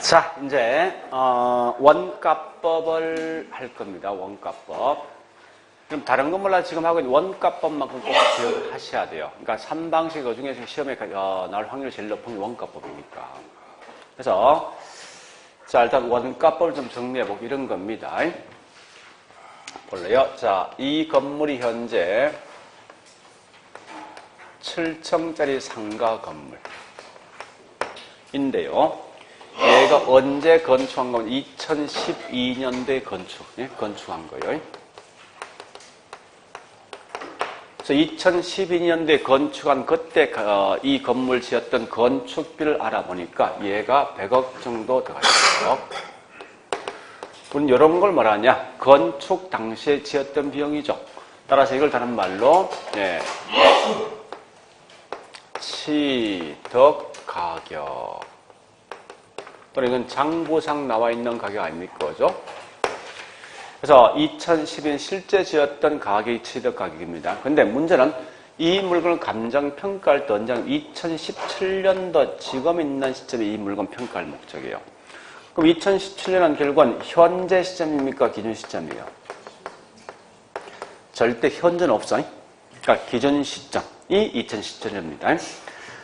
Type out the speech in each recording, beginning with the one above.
자, 이제 원가법을 할 겁니다. 원가법. 그럼 다른 건 몰라 지금 하고 있는 원가법만큼 꼭 기억하셔야 돼요. 그러니까 3방식 그 중에서 시험에 나올 확률이 제일 높은 게 원가법이니까. 그래서 자, 일단 원가법을 좀 정리해보고 이런 겁니다. 볼래요? 자, 이 건물이 현재 7층짜리 상가 건물인데요. 얘가 언제 건축한 거면 2012년도에 건축한 거예요. 그래서 2012년도에 건축한 그때 이 건물 지었던 건축비를 알아보니까 얘가 100억 정도 들어갔어요. 우리는 이런 걸 말하냐? 건축 당시에 지었던 비용이죠. 따라서 이걸 다른 말로 취득 가격. 또는 이건 장부상 나와 있는 가격 아닙니까? 그죠? 그래서 2012년 실제 지었던 가격이 취득 가격입니다. 근데 문제는 이 물건을 감정평가할 때 언제 2017년도 지금 있는 시점에 이 물건 평가할 목적이에요. 그럼 2017년은 결국은 현재 시점입니까? 기준 시점이에요? 절대 현재는 없어요. 그러니까 기준 시점이 2017년입니다.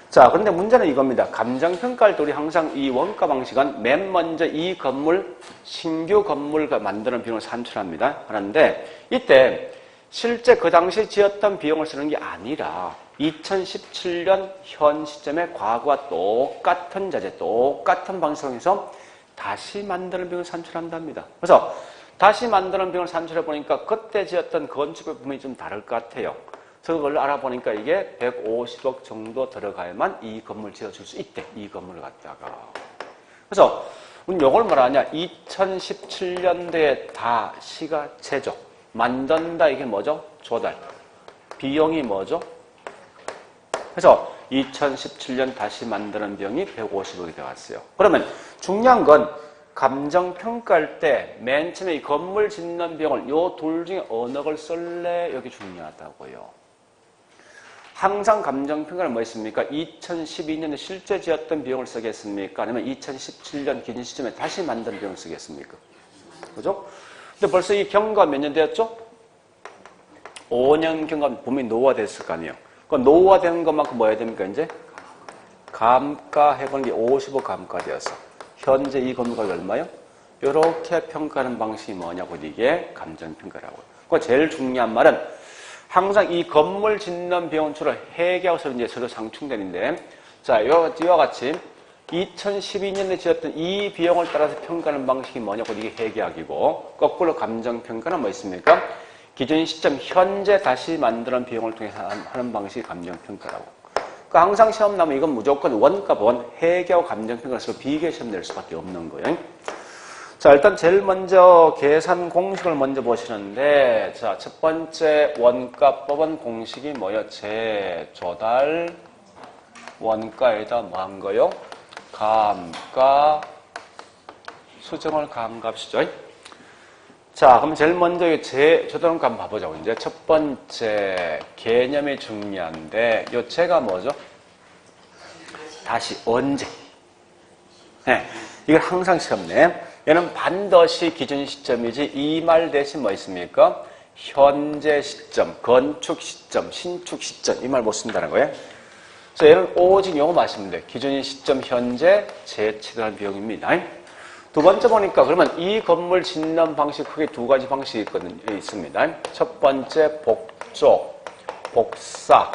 자, 그런데 문제는 이겁니다. 감정평가할 때 우리 항상 이 원가 방식은 맨 먼저 이 건물, 신규 건물을 만드는 비용을 산출합니다. 그런데 이때 실제 그 당시 지었던 비용을 쓰는 게 아니라 2017년 현 시점에 과거와 똑같은 자재, 똑같은 방식에서 다시 만드는 비용을 산출한답니다. 그래서 다시 만드는 비용을 산출해 보니까 그때 지었던 건축의 부분이 좀 다를 것 같아요. 그래서 그걸 알아보니까 이게 150억 정도 들어가야만 이 건물 지어줄 수 있대. 이 건물을 갖다가. 그래서 이걸 뭐라하냐? 2017년도에 다시가 제조. 만든다 이게 뭐죠? 조달. 비용이 뭐죠? 그래서 2017년 다시 만드는 비용이 150억이 들어갔어요. 그러면 중요한 건 감정평가할 때 맨 처음에 이 건물 짓는 비용을 요 둘 중에 어느 걸 쓸래? 여기 중요하다고요. 항상 감정평가는 뭐 있습니까? 2012년에 실제 지었던 비용을 쓰겠습니까? 아니면 2017년 기준 시점에 다시 만든 비용을 쓰겠습니까? 그죠? 근데 벌써 이 경과가 몇 년 되었죠? 5년 경과 분명히 노후화됐을 거 아니에요. 그 노후화된 것만큼 뭐 해야 됩니까, 이제? 감가해보는 게 50억 감가되어서. 현재 이 건물가 얼마요? 이렇게 평가하는 방식이 뭐냐고, 이게 감정평가라고요. 그 제일 중요한 말은 항상 이 건물 짓는 비용치를 회계하고서 이제 서로 상충되는데, 자, 이와 같이 2012년에 지었던 이 비용을 따라서 평가하는 방식이 뭐냐고, 이게 회계학이고, 거꾸로 감정평가는 뭐 있습니까? 기준 시점 현재 다시 만드는 비용을 통해서 하는 방식이 감정평가라고. 그러니까 항상 시험 나면 이건 무조건 원가본 회계하고 감정평가를 서로 비교 시험 낼 수밖에 없는 거예요. 자, 일단 제일 먼저 계산 공식을 먼저 보시는데, 자, 첫 번째 원가법은 공식이 뭐예요? 재조달 원가에다 뭐 한 거요? 감가 수정을 감값이죠. 자, 그럼 제일 먼저 재조달 원가 한번 봐보자고. 이제 첫 번째 개념이 중요한데, 요 재가 뭐죠? 다시 언제? 네, 이걸 항상 시험 내. 얘는 반드시 기준 시점이지 이 말 대신 뭐 있습니까? 현재 시점, 건축 시점, 신축 시점 이 말 못 쓴다는 거예요. 그래서 얘는 오직 요거 마시면 돼. 기준 시점 현재 재취득한 비용입니다. 두 번째 보니까 그러면 이 건물 짓는 방식 크게 두 가지 방식이 있습니다. 첫 번째 복조, 복사,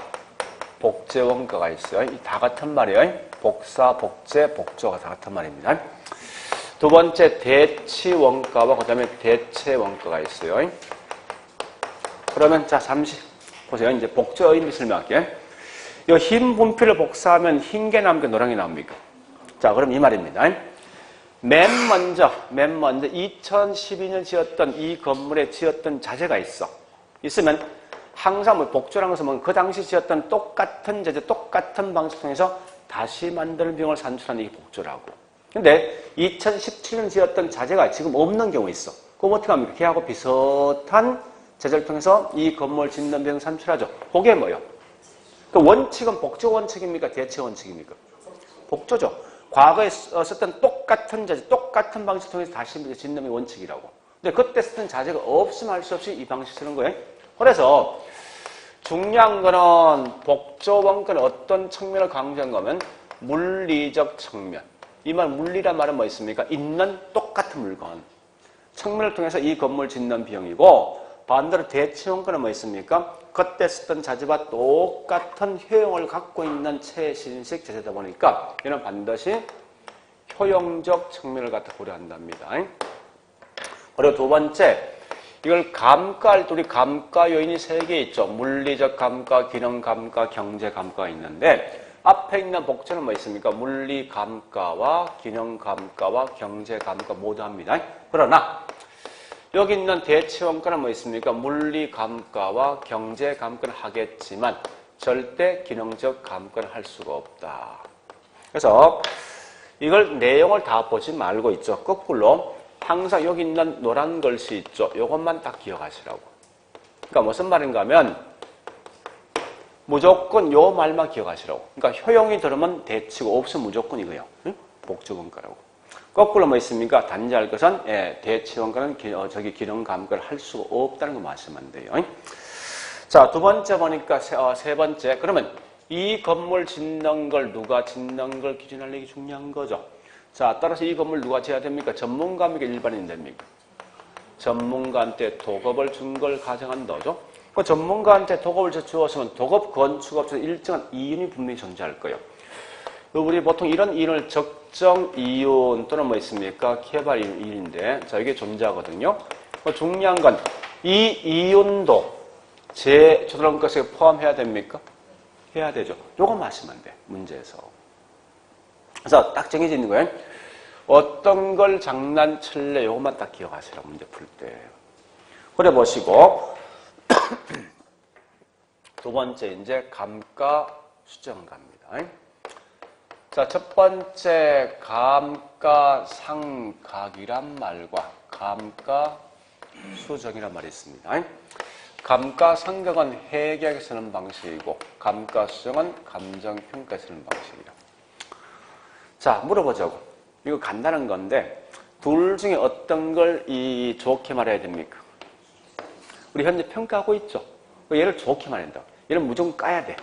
복제 원가가 있어요. 이 다 같은 말이에요. 복사, 복제, 복조가 다 같은 말입니다. 두 번째 대치 원가와 그 다음에 대체 원가가 있어요. 그러면 자 잠시 보세요. 이제 복조 의미 설명할게요. 이 흰 분필을 복사하면 흰 게 나옵니까? 노란 게 나옵니까? 자, 그럼 이 말입니다. 맨 먼저 2012년 지었던 이 건물에 지었던 자재가 있으면 항상 뭐 복조라는 것은 뭐 그 당시 지었던 똑같은 자재, 똑같은 방식 통해서 다시 만드는 비용을 산출하는 게 복조라고. 근데 2017년 지었던 자재가 지금 없는 경우 있어. 그럼 어떻게 합니까? 걔하고 비슷한 자재를 통해서 이 건물 짓는 비용 산출하죠. 그게 뭐예요? 그 원칙은 복조 원칙입니까? 대체 원칙입니까? 복조죠. 과거에 썼던 똑같은 자재, 똑같은 방식 통해서 다시 짓는 게 원칙이라고. 근데 그때 쓰던 자재가 없으면 할 수 없이 이 방식 쓰는 거예요. 그래서 중요한 거는 복조원가는 어떤 측면을 강조한 거면 물리적 측면. 이 말 물리란 말은 뭐 있습니까? 있는 똑같은 물건. 측면을 통해서 이 건물 짓는 비용이고 반대로 대체원가는 뭐 있습니까? 그때 쓰던 자재와 똑같은 효용을 갖고 있는 최신식 자재다 보니까 이는 반드시 효용적 측면을 갖다 고려한답니다. 그리고 두 번째, 이걸 감가할 때 우리 감가 요인이 3개 있죠. 물리적 감가, 기능 감가, 경제 감가가 있는데 앞에 있는 복제는 뭐 있습니까? 물리 감가와 기능 감가와 경제 감가 모두 합니다. 그러나 여기 있는 대체원가는 뭐 있습니까? 물리 감가와 경제 감가는 하겠지만 절대 기능적 감가는 할 수가 없다. 그래서 이걸 내용을 다 보지 말고 있죠. 거꾸로 항상 여기 있는 노란 글씨 있죠. 이것만 딱 기억하시라고. 그러니까 무슨 말인가 하면 무조건 요 말만 기억하시라고. 그러니까 효용이 들으면 대치고 없으면 무조건 이거예요. 응? 복조원가라고. 거꾸로 뭐 있습니까? 단지할 것은 대치원가는 기능 감가를 할 수가 없다는 거 말씀하면 돼요. 자, 두 번째 보니까 세 번째. 그러면 이 건물 짓는 걸 누가 짓는 걸 기준하는 게 중요한 거죠. 자, 따라서 이 건물 누가 지어야 됩니까? 전문가입니까? 일반인 됩니까? 전문가한테 도급을 준 걸 가정한다죠. 그 전문가한테 도급을 주었으면 도급 건축업체에 일정한 이윤이 분명히 존재할 거예요. 우리 보통 이런 이윤을 적정 이윤 또는 뭐 있습니까? 개발 이윤인데, 자, 이게 존재하거든요. 중요한 건 이 이윤도 제조달원가세에 포함해야 됩니까? 해야 되죠. 요거 마시면 돼, 문제에서. 그래서 딱 정해져 있는 거예요. 어떤 걸 장난칠래? 요것만 딱 기억하시라고, 문제 풀 때. 그래 보시고, 두 번째, 이제 감가 수정가입니다. 자, 첫 번째, 감가상각이란 말과 감가수정이란 말이 있습니다. 감가상각은 회계에 쓰는 방식이고, 감가수정은 감정평가에 쓰는 방식이다. 자, 물어보자고. 이거 간단한 건데, 둘 중에 어떤 걸 좋게 말해야 됩니까? 우리 현재 평가하고 있죠? 얘를 좋게 말해야 된다. 얘는 무조건 까야 돼.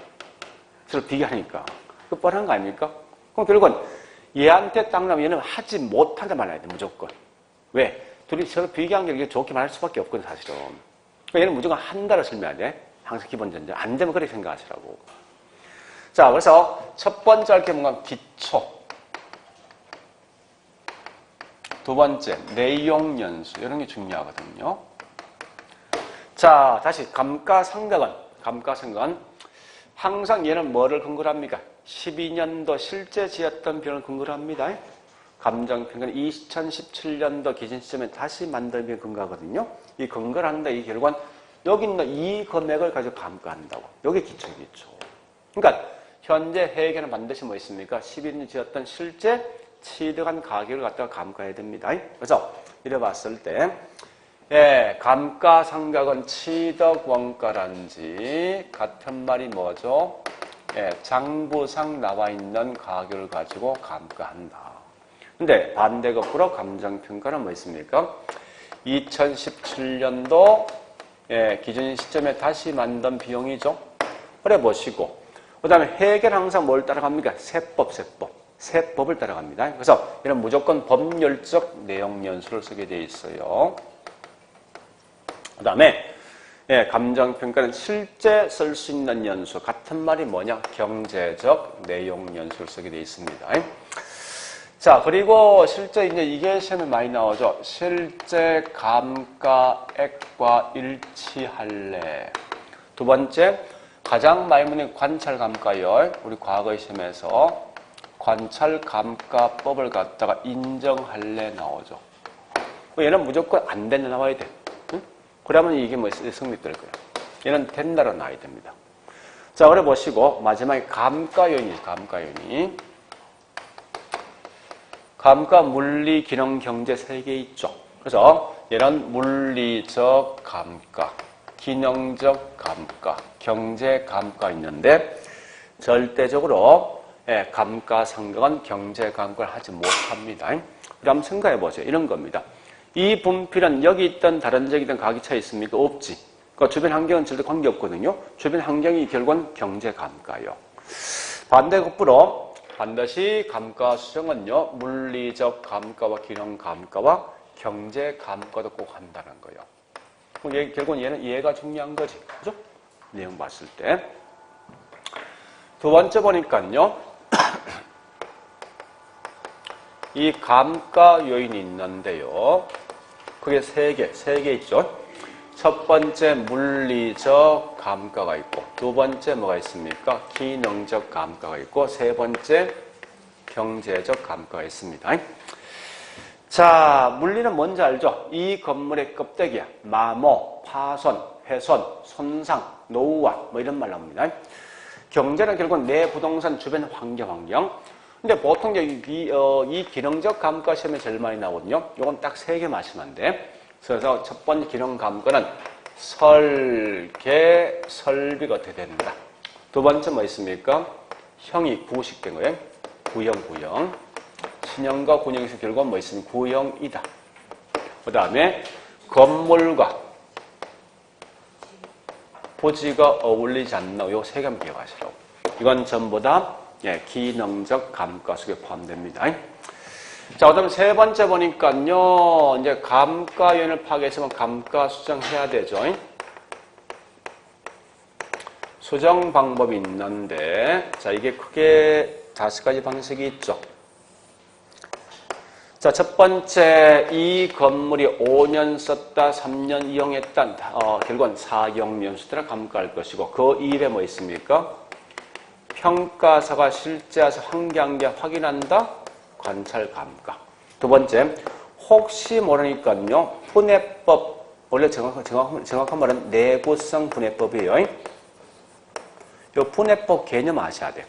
서로 비교하니까. 그거 뻔한 거 아닙니까? 그럼 결국은 얘한테 딱 나면 얘는 하지 못한다 말해야 돼, 무조건. 왜? 둘이 서로 비교한 게 좋게 말할 수밖에 없거든, 사실은. 그러니까 얘는 무조건 한다를 설명해야 돼. 항상 기본 전제. 안 되면 그렇게 생각하시라고. 자, 그래서 첫 번째 할 게 뭔가 기초. 두 번째, 내용 연수. 이런 게 중요하거든요. 자, 다시 감가상각은 항상 얘는 뭐를 근거로 합니까? 12년도 실제 지었던 비용을 근거로 합니다. 감정평가는 2017년도 기준 시점에 다시 만든 비용 근거하거든요. 이 근거를 한다. 이 결과는 여기 있는 이 금액을 가지고 감가한다고. 여기 기초이겠죠. 그러니까 현재 회계는 반드시 뭐 있습니까? 12년 지었던 실제 취득한 가격을 갖다가 감가해야 됩니다. 그래서 이래 봤을 때 감가상각은 취득원가란지 같은 말이 뭐죠? 장부상 나와 있는 가격을 가지고 감가한다. 근데 반대 거꾸로 감정평가는 뭐 있습니까? 2017년도 기준 시점에 다시 만든 비용이죠. 그래 보시고 그 다음에 회계는 항상 뭘 따라갑니까? 세법을 따라갑니다. 그래서 이런 무조건 법률적 내용 연수를 쓰게 돼 있어요. 그 다음에 감정평가는 실제 쓸 수 있는 연수. 같은 말이 뭐냐? 경제적 내용 연수를 쓰게 되어 있습니다. 자, 그리고 실제 이제 이게 시험에 많이 나오죠. 실제 감가액과 일치할래. 두 번째, 가장 많이 묻는 관찰 감가율. 우리 과거 시험에서 관찰 감가법을 갖다가 인정할래 나오죠. 얘는 무조건 안 된다 나와야 돼. 그러면 이게 뭐 성립될 거예요. 얘는 된다로 나와야 됩니다. 자, 그래 보시고 마지막에 감가요인이 감가, 물리, 기능, 경제 3개 있죠. 그래서 얘는 물리적 감가, 기능적 감가, 경제 감가 있는데 절대적으로 감가상각은 경제감가를 하지 못합니다. 우리 한번 생각해 보세요. 이런 겁니다. 이 분필은 여기 있던 다른 지역에 있던 가격 차이 있습니까? 없지. 그러니까 주변 환경은 절대 관계없거든요. 주변 환경이 결국은 경제감가요. 반대급부로 반드시 감가수정은요. 물리적 감가와 기능감가와 경제감가도 꼭 한다는 거예요. 결국은 얘는 이해가 중요한 거지. 그죠? 내용 봤을 때. 두 번째 보니까요. 이 감가 요인이 있는데요. 그게 세 개 있죠. 첫 번째 물리적 감가가 있고, 두 번째 뭐가 있습니까? 기능적 감가가 있고, 세 번째 경제적 감가가 있습니다. 자, 물리는 뭔지 알죠? 이 건물의 껍데기야. 마모, 파손, 훼손, 손상, 노후화 뭐 이런 말 나옵니다. 경제는 결국 내 부동산 주변 환경. 근데 보통 이 기능적 감가 시험에 제일 많이 나오거든요. 요건 딱 3개 마시면 돼. 그래서 첫 번째 기능 감가는 설계, 설비가 어떻게 된다. 두 번째 뭐 있습니까? 형이 구식된 거예요. 구형. 신형과 군형에서 결국은 뭐 있습니까? 구형이다. 그 다음에 건물과 토지가 어울리지 않나. 요 3개 한번 기억하시라고. 이건 전부 다 기능적 감가 속에 포함됩니다. 자, 그다음 세 번째 보니까요. 이제 감가 요인을 파악했으면 감가 수정해야 되죠. 수정 방법이 있는데, 자, 이게 크게 5가지 방식이 있죠. 자, 첫 번째, 이 건물이 5년 썼다, 3년 이용했다, 결국은 사용연수대로 감가할 것이고, 그 이외에 뭐 있습니까? 평가사가 실제 와서 환경계 확인한다, 관찰 감가. 두 번째, 혹시 모르니까요, 분해법, 원래 정확한 말은 내구성 분해법이에요. 이 분해법 개념 아셔야 돼요.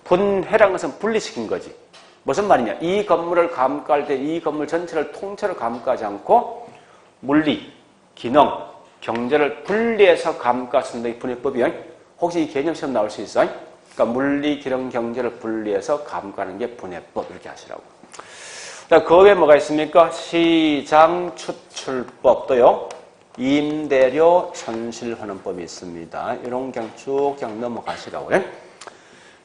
분해라는 것은 분리시킨 거지. 무슨 말이냐? 이 건물을 감가할 때 이 건물 전체를 통째로 감가하지 않고 물리, 기능, 경제를 분리해서 감가 쓴다. 이 분해법이요. 혹시 이 개념 시험 나올 수 있어요? 그러니까 물리, 기능, 경제를 분리해서 감가하는 게 분해법. 이렇게 하시라고. 그 외에 뭐가 있습니까? 시장 추출법도요. 임대료 손실환원법이 있습니다. 이런 쭉 넘어가시라고요.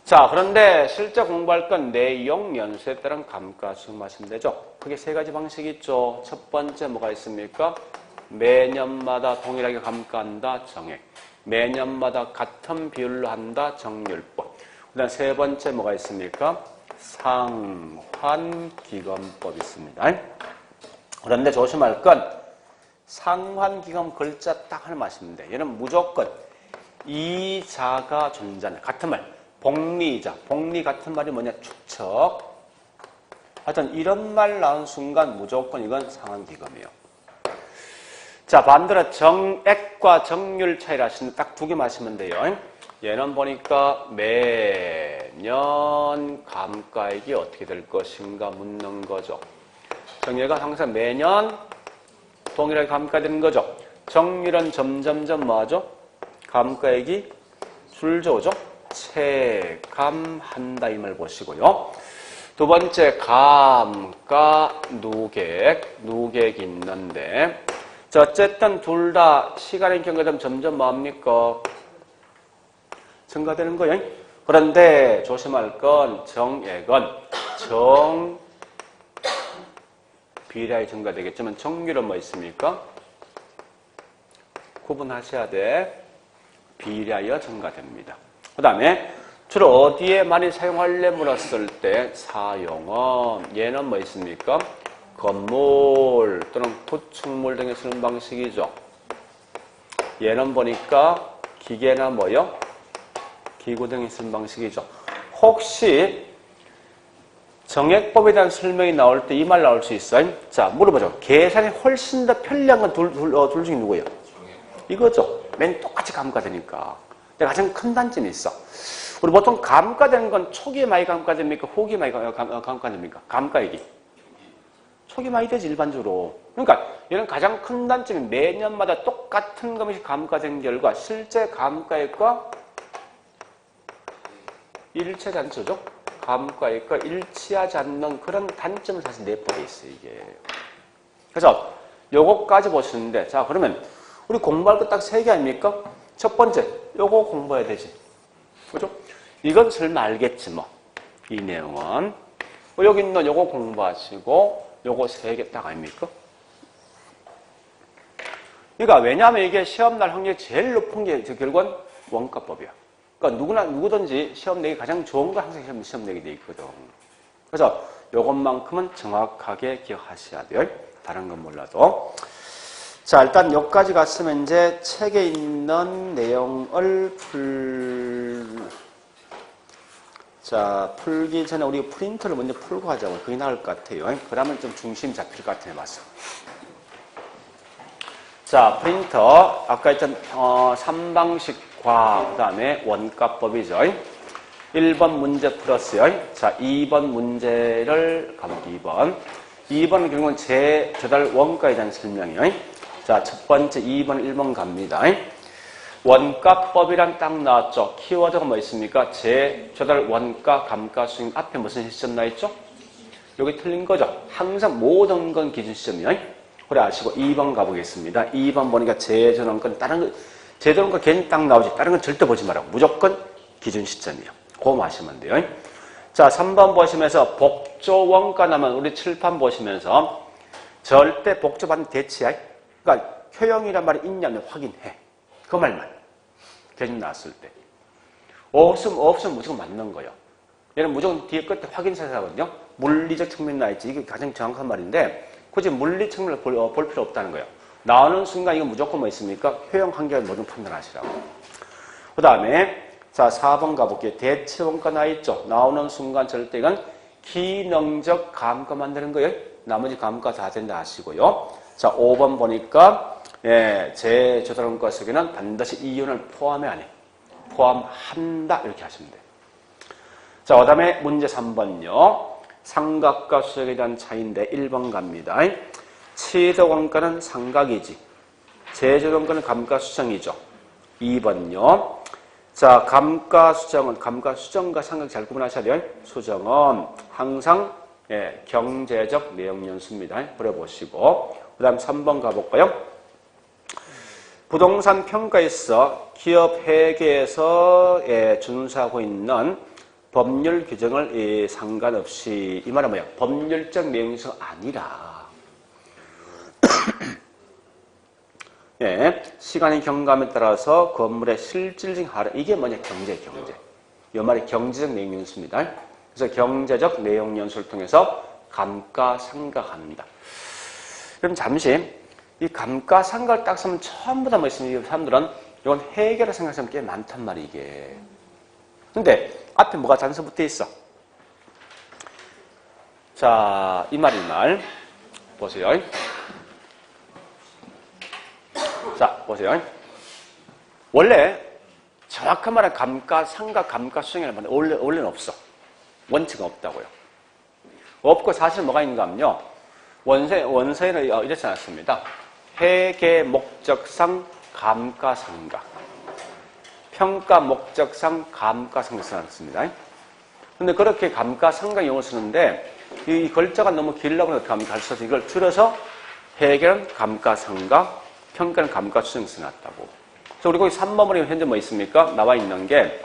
자, 그런데 실제 공부할 건 내용 연수에 따른 감가 수정하시면 되죠. 그게 3가지 방식이 있죠. 첫 번째 뭐가 있습니까? 매년마다 동일하게 감가한다, 정액. 매년마다 같은 비율로 한다, 정률법. 그다음 세 번째 뭐가 있습니까? 상환기금법이 있습니다. 그런데 조심할 건 상환기금 글자 딱 하나 마시면 돼. 얘는 무조건 이자가 존재하는 같은 말. 복리이자. 복리 같은 말이 뭐냐? 축척. 하여튼 이런 말 나온 순간 무조건 이건 상환기금이에요. 자, 반대로 정액과 정률 차이를 하시는 딱 2개 마시면 돼요. 얘는 보니까 매년 감가액이 어떻게 될 것인가 묻는 거죠. 정액은 항상 매년 동일하게 감가되는 거죠. 정률은 점점점 뭐하죠? 감가액이 줄죠. 체감한다 이 말 보시고요. 두 번째 감가 누객이 있는데, 자, 어쨌든 둘 다 시간의 경과점 점점 뭐합니까? 증가되는 거예요. 그런데 조심할 건 정액은 비례하게 증가되겠지만 정률은 뭐 있습니까? 구분하셔야 돼. 비례하여 증가됩니다. 그 다음에 주로 어디에 많이 사용할래 물었을 때 사용은 얘는 뭐 있습니까? 건물 또는 구축물 등에 쓰는 방식이죠. 얘는 보니까 기계나 뭐요? 기구 등에 쓰는 방식이죠. 혹시 정액법에 대한 설명이 나올 때 이 말 나올 수 있어요? 자, 물어보죠. 계산이 훨씬 더 편리한 건 둘 중에 누구예요? 이거죠. 맨 똑같이 감가되니까. 근데 가장 큰 단점이 있어. 우리 보통 감가되는 건 초기에 많이 감가됩니까? 후기에 많이 감가됩니까? 감가액이. 초기 많이 되지, 일반적으로. 그러니까 얘는 가장 큰 단점이 매년마다 똑같은 금액이 감가된 결과 실제 감가액과 일체지 않죠? 감가의 거 일치하지 않는 그런 단점은 사실 내포돼 있어요, 이게. 그래서 요거까지 보시는데, 자, 그러면 우리 공부할 거 딱 3개 아닙니까? 첫 번째, 요거 공부해야 되지. 그죠? 이건 설마 알겠지, 뭐. 이 내용은. 여기 있는 요거 공부하시고, 요거 3개 딱 아닙니까? 그러니까 왜냐하면 이게 시험날 확률이 제일 높은 게 결국은 원가법이야. 그러니까 누구든지 시험 내기 가장 좋은 거 항상 시험 내게 돼 있거든. 그래서 요것만큼은 정확하게 기억하셔야 돼요. 다른 건 몰라도. 자, 일단 여기까지 갔으면 이제 책에 있는 내용을 풀기 전에 우리 프린트를 먼저 풀고 하자고. 그게 나을 것 같아요. 그러면 좀 중심 잡힐 것 같아, 맞어. 자, 프린터. 아까 했던, 3방식과, 그 다음에 원가법이죠. 1번 문제 풀었어요. 자, 2번 문제를 가볼게요, 2번은 결국은 재조달 원가에 대한 설명이에요. 자, 첫 번째 2번, 1번 갑니다. 원가법이란 딱 나왔죠. 키워드가 뭐 있습니까? 재조달 원가 감가 수익 앞에 무슨 시점 나있죠? 여기 틀린 거죠. 항상 모든 건 기준 시점이에요. 그래 아시고 2번 가보겠습니다. 2번 보니까 재조달권 다른 거 재조달권 괜히 딱 나오지. 다른 건 절대 보지 말라고. 무조건 기준 시점이요. 그거 아시면 돼요. 자, 3번 보시면서 복조 원가 나면 우리 칠판 보시면서 절대 복조 받는 대치야. 그러니까 효용이란 말이 있냐면 확인해. 그 말만. 계속 나왔을 때. 없으면 무조건 맞는 거예요. 얘는 무조건 뒤에 끝에 확인사사거든요. 물리적 측면 나있지. 이게 가장 정확한 말인데 굳이 물리 측면을 볼 필요 없다는 거예요. 나오는 순간 이거 무조건 뭐 있습니까? 효용 한계를 모두 판단하시라고. 그 다음에 자 4번 가볼게요. 대체 원가 나있죠. 나오는 순간 절대 이건 기능적 감가 만드는 거예요. 나머지 감가 다 된다 하시고요. 자 5번 보니까 재조달 원가 속에는 반드시 이윤을 포함해 안 해. 포함한다 이렇게 하시면 돼요. 자 그 다음에 문제 3번요. 삼각과 수직에 대한 차이인데 1번 갑니다. 취득 원가는 삼각이지. 재조달 원가는 감가수정이죠. 2번요. 자, 감가수정과 삼각 잘 구분하셔야 돼요. 수정은 항상 경제적 내용 연수입니다. 그려보시고. 그 다음 3번 가볼까요? 부동산 평가에서 기업 회계에서 준수하고 있는 법률 규정을 상관없이 이 말은 뭐야? 법률적 내용에서 아니라 시간의 경감에 따라서 건물의 실질적 하락 이게 뭐냐? 경제. 이 말이 경제적 내용 연수입니다. 그래서 경제적 내용 연수를 통해서 감가상각합니다. 그럼 잠시 이 감가상각을 딱 쓰면 처음부터 뭐 있으면 사람들은 이건 해결을 생각하면 꽤 많단 말이에요, 이게. 근데 앞에 뭐가 단서 붙어 있어? 자, 이 말 보세요. 자, 보세요. 원래 정확한 말은 감가상각, 감가수정이라는 말은 원래는 없어. 원칙은 없다고요. 없고 사실 뭐가 있는가 하면요. 원서에는 이렇지 않았습니다. 회계 목적상 감가상각. 평가 목적상 감가상각 써놨습니다. 근데 그렇게 감가상각 용어를 쓰는데 이 글자가 너무 길라고 해서 가르쳐서 이걸 줄여서 회계는 감가상각, 평가는 감가수정 써놨다고. 그래서 우리 거기 3번 보면 현재 뭐 있습니까? 나와 있는 게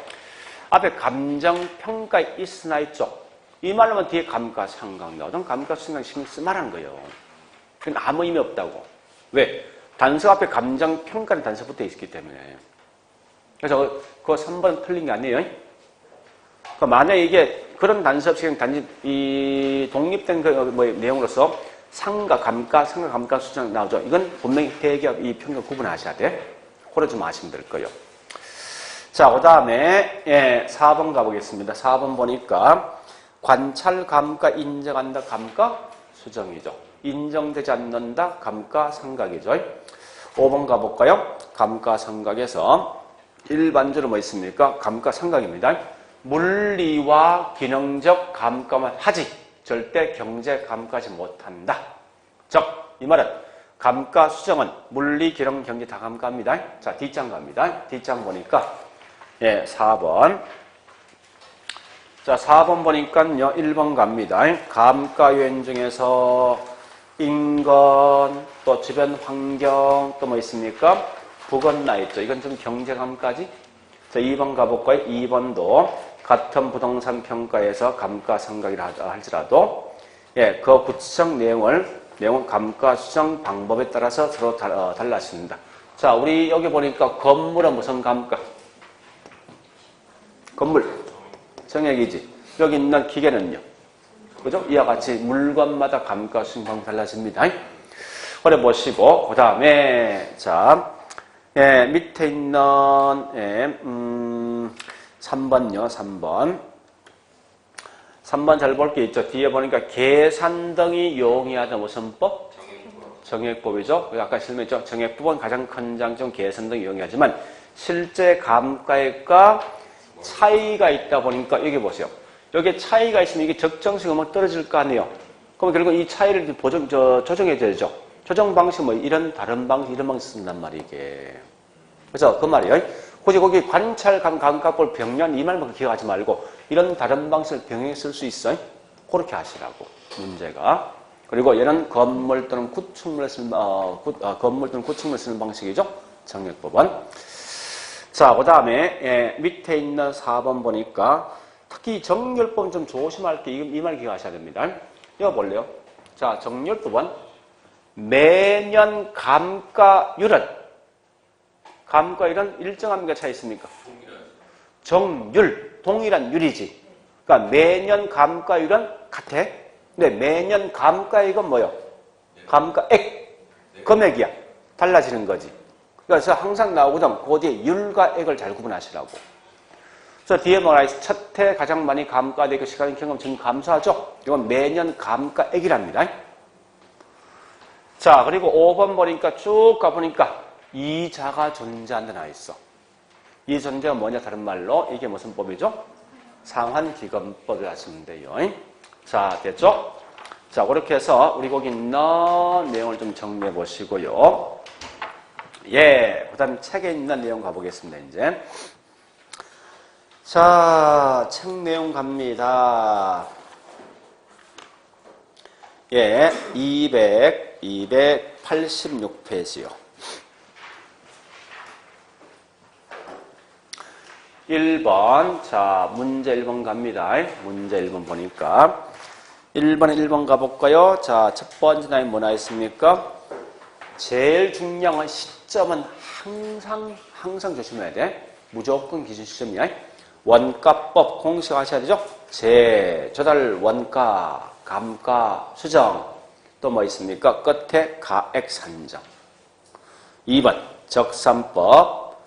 앞에 감정평가 있으나 있죠. 이 말로만 뒤에 감가상각 나오던 감가수정 신경 쓰말하는 거예요. 그건 아무 의미 없다고. 왜? 단서 앞에 감정평가는 단서 붙어 있기 때문에. 그래서 그거 3번 틀린 게 아니에요. 그러니까 만약에 이게 그런 단서 없이 그냥 단지 이 독립된 그 내용으로서 상가, 감가 수정 나오죠. 이건 분명히 회계와 이 평가 구분하셔야 돼. 그래 좀 아시면 될 거예요. 자, 그 다음에 4번 가보겠습니다. 4번 보니까 관찰 감가 인정한다 감가 수정이죠. 인정되지 않는다 감가상각이죠. 5번 가볼까요? 감가상각에서 일반적으로 뭐 있습니까? 감가상각입니다. 물리와 기능적 감가만 하지 절대 경제 감가하지 못한다. 즉, 이 말은 감가수정은 물리, 기능, 경제 다 감가합니다. 자, 뒷장 갑니다. 뒷장 보니까 4번 자, 4번 보니까요, 1번 갑니다. 감가유엔 중에서 인건, 또 주변 환경, 또 뭐 있습니까? 부건나 있죠. 이건 좀 경제감까지. 자, 2번 가볼까요? 2번도 같은 부동산 평가에서 감가상각이라 할지라도, 예, 그 구체적 내용은 감가 수정 방법에 따라서 서로 달라집니다. 자, 우리 여기 보니까 건물은 무슨 감가? 건물. 정액이지. 여기 있는 기계는요. 그죠? 이와 같이 물건마다 감가 수정 방법이 달라집니다. 그래 보시고, 그 다음에, 자, 예, 밑에 있는, 예, 3번요, 3번. 3번 잘 볼 게 있죠. 뒤에 보니까 계산 등이 용이하다 무슨 법? 정액법이죠. 아까 설명했죠. 정액법은 가장 큰 장점 계산 등이 용이하지만 실제 감가액과 차이가 있다 보니까 여기 보세요. 여기에 차이가 있으면 이게 적정性떨어질 거 아니에요. 그럼 결국 이 차이를 조정해야 되죠. 조정 방식 뭐 이런 다른 방식 이런 방식 쓴단 말이에요. 이게. 그래서 그 말이에요. 굳이 거기 관찰 감가볼 병렬 이 말만 기억하지 말고 이런 다른 방식을 병행해 쓸 수 있어요. 그렇게 하시라고 문제가. 그리고 얘는 건물 또는 구축물을 쓰는 건물 또는 구축물을 쓰는 방식이죠. 정액법은. 자, 그 다음에 예, 밑에 있는 4번 보니까 특히 정렬법은 좀 조심할 게 이 말 기억하셔야 됩니다. 이거 볼래요? 자, 정렬법은 매년 감가율은 일정합니까? 차이 있습니까? 정률, 동일한 율이지. 그러니까 매년 감가율은 같아. 근데 매년 감가액은 뭐요? 감가액, 금액이야. 달라지는 거지. 그래서 항상 나오거든. 그 뒤에 율과 액을 잘 구분하시라고. 그래서 뒤에 뭐라 했어? 첫 해 가장 많이 감가되고 시간의 경험 지금 감소하죠? 이건 매년 감가액이랍니다. 자, 그리고 5번 보니까 쭉 가보니까 이자가 존재한다 나와 있어. 이 존재가 뭐냐 다른 말로 이게 무슨 법이죠? 상환기금법을 하시면 돼요. 자, 됐죠? 자, 그렇게 해서 우리 거기 있는 내용을 좀 정리해 보시고요. 예, 그 다음에 책에 있는 내용 가보겠습니다, 이제. 자, 책 내용 갑니다. 예, 286페이지요. 1번, 자, 문제 1번 갑니다. 문제 1번 보니까. 1번 가볼까요? 자, 첫 번째 라인 뭐나 있습니까? 제일 중요한 시점은 항상 조심해야 돼. 무조건 기준 시점이야. 원가법 공식 하셔야 되죠? 조달 원가, 감가, 수정. 또 뭐 있습니까? 끝에 가액 산정. 2번, 적산법.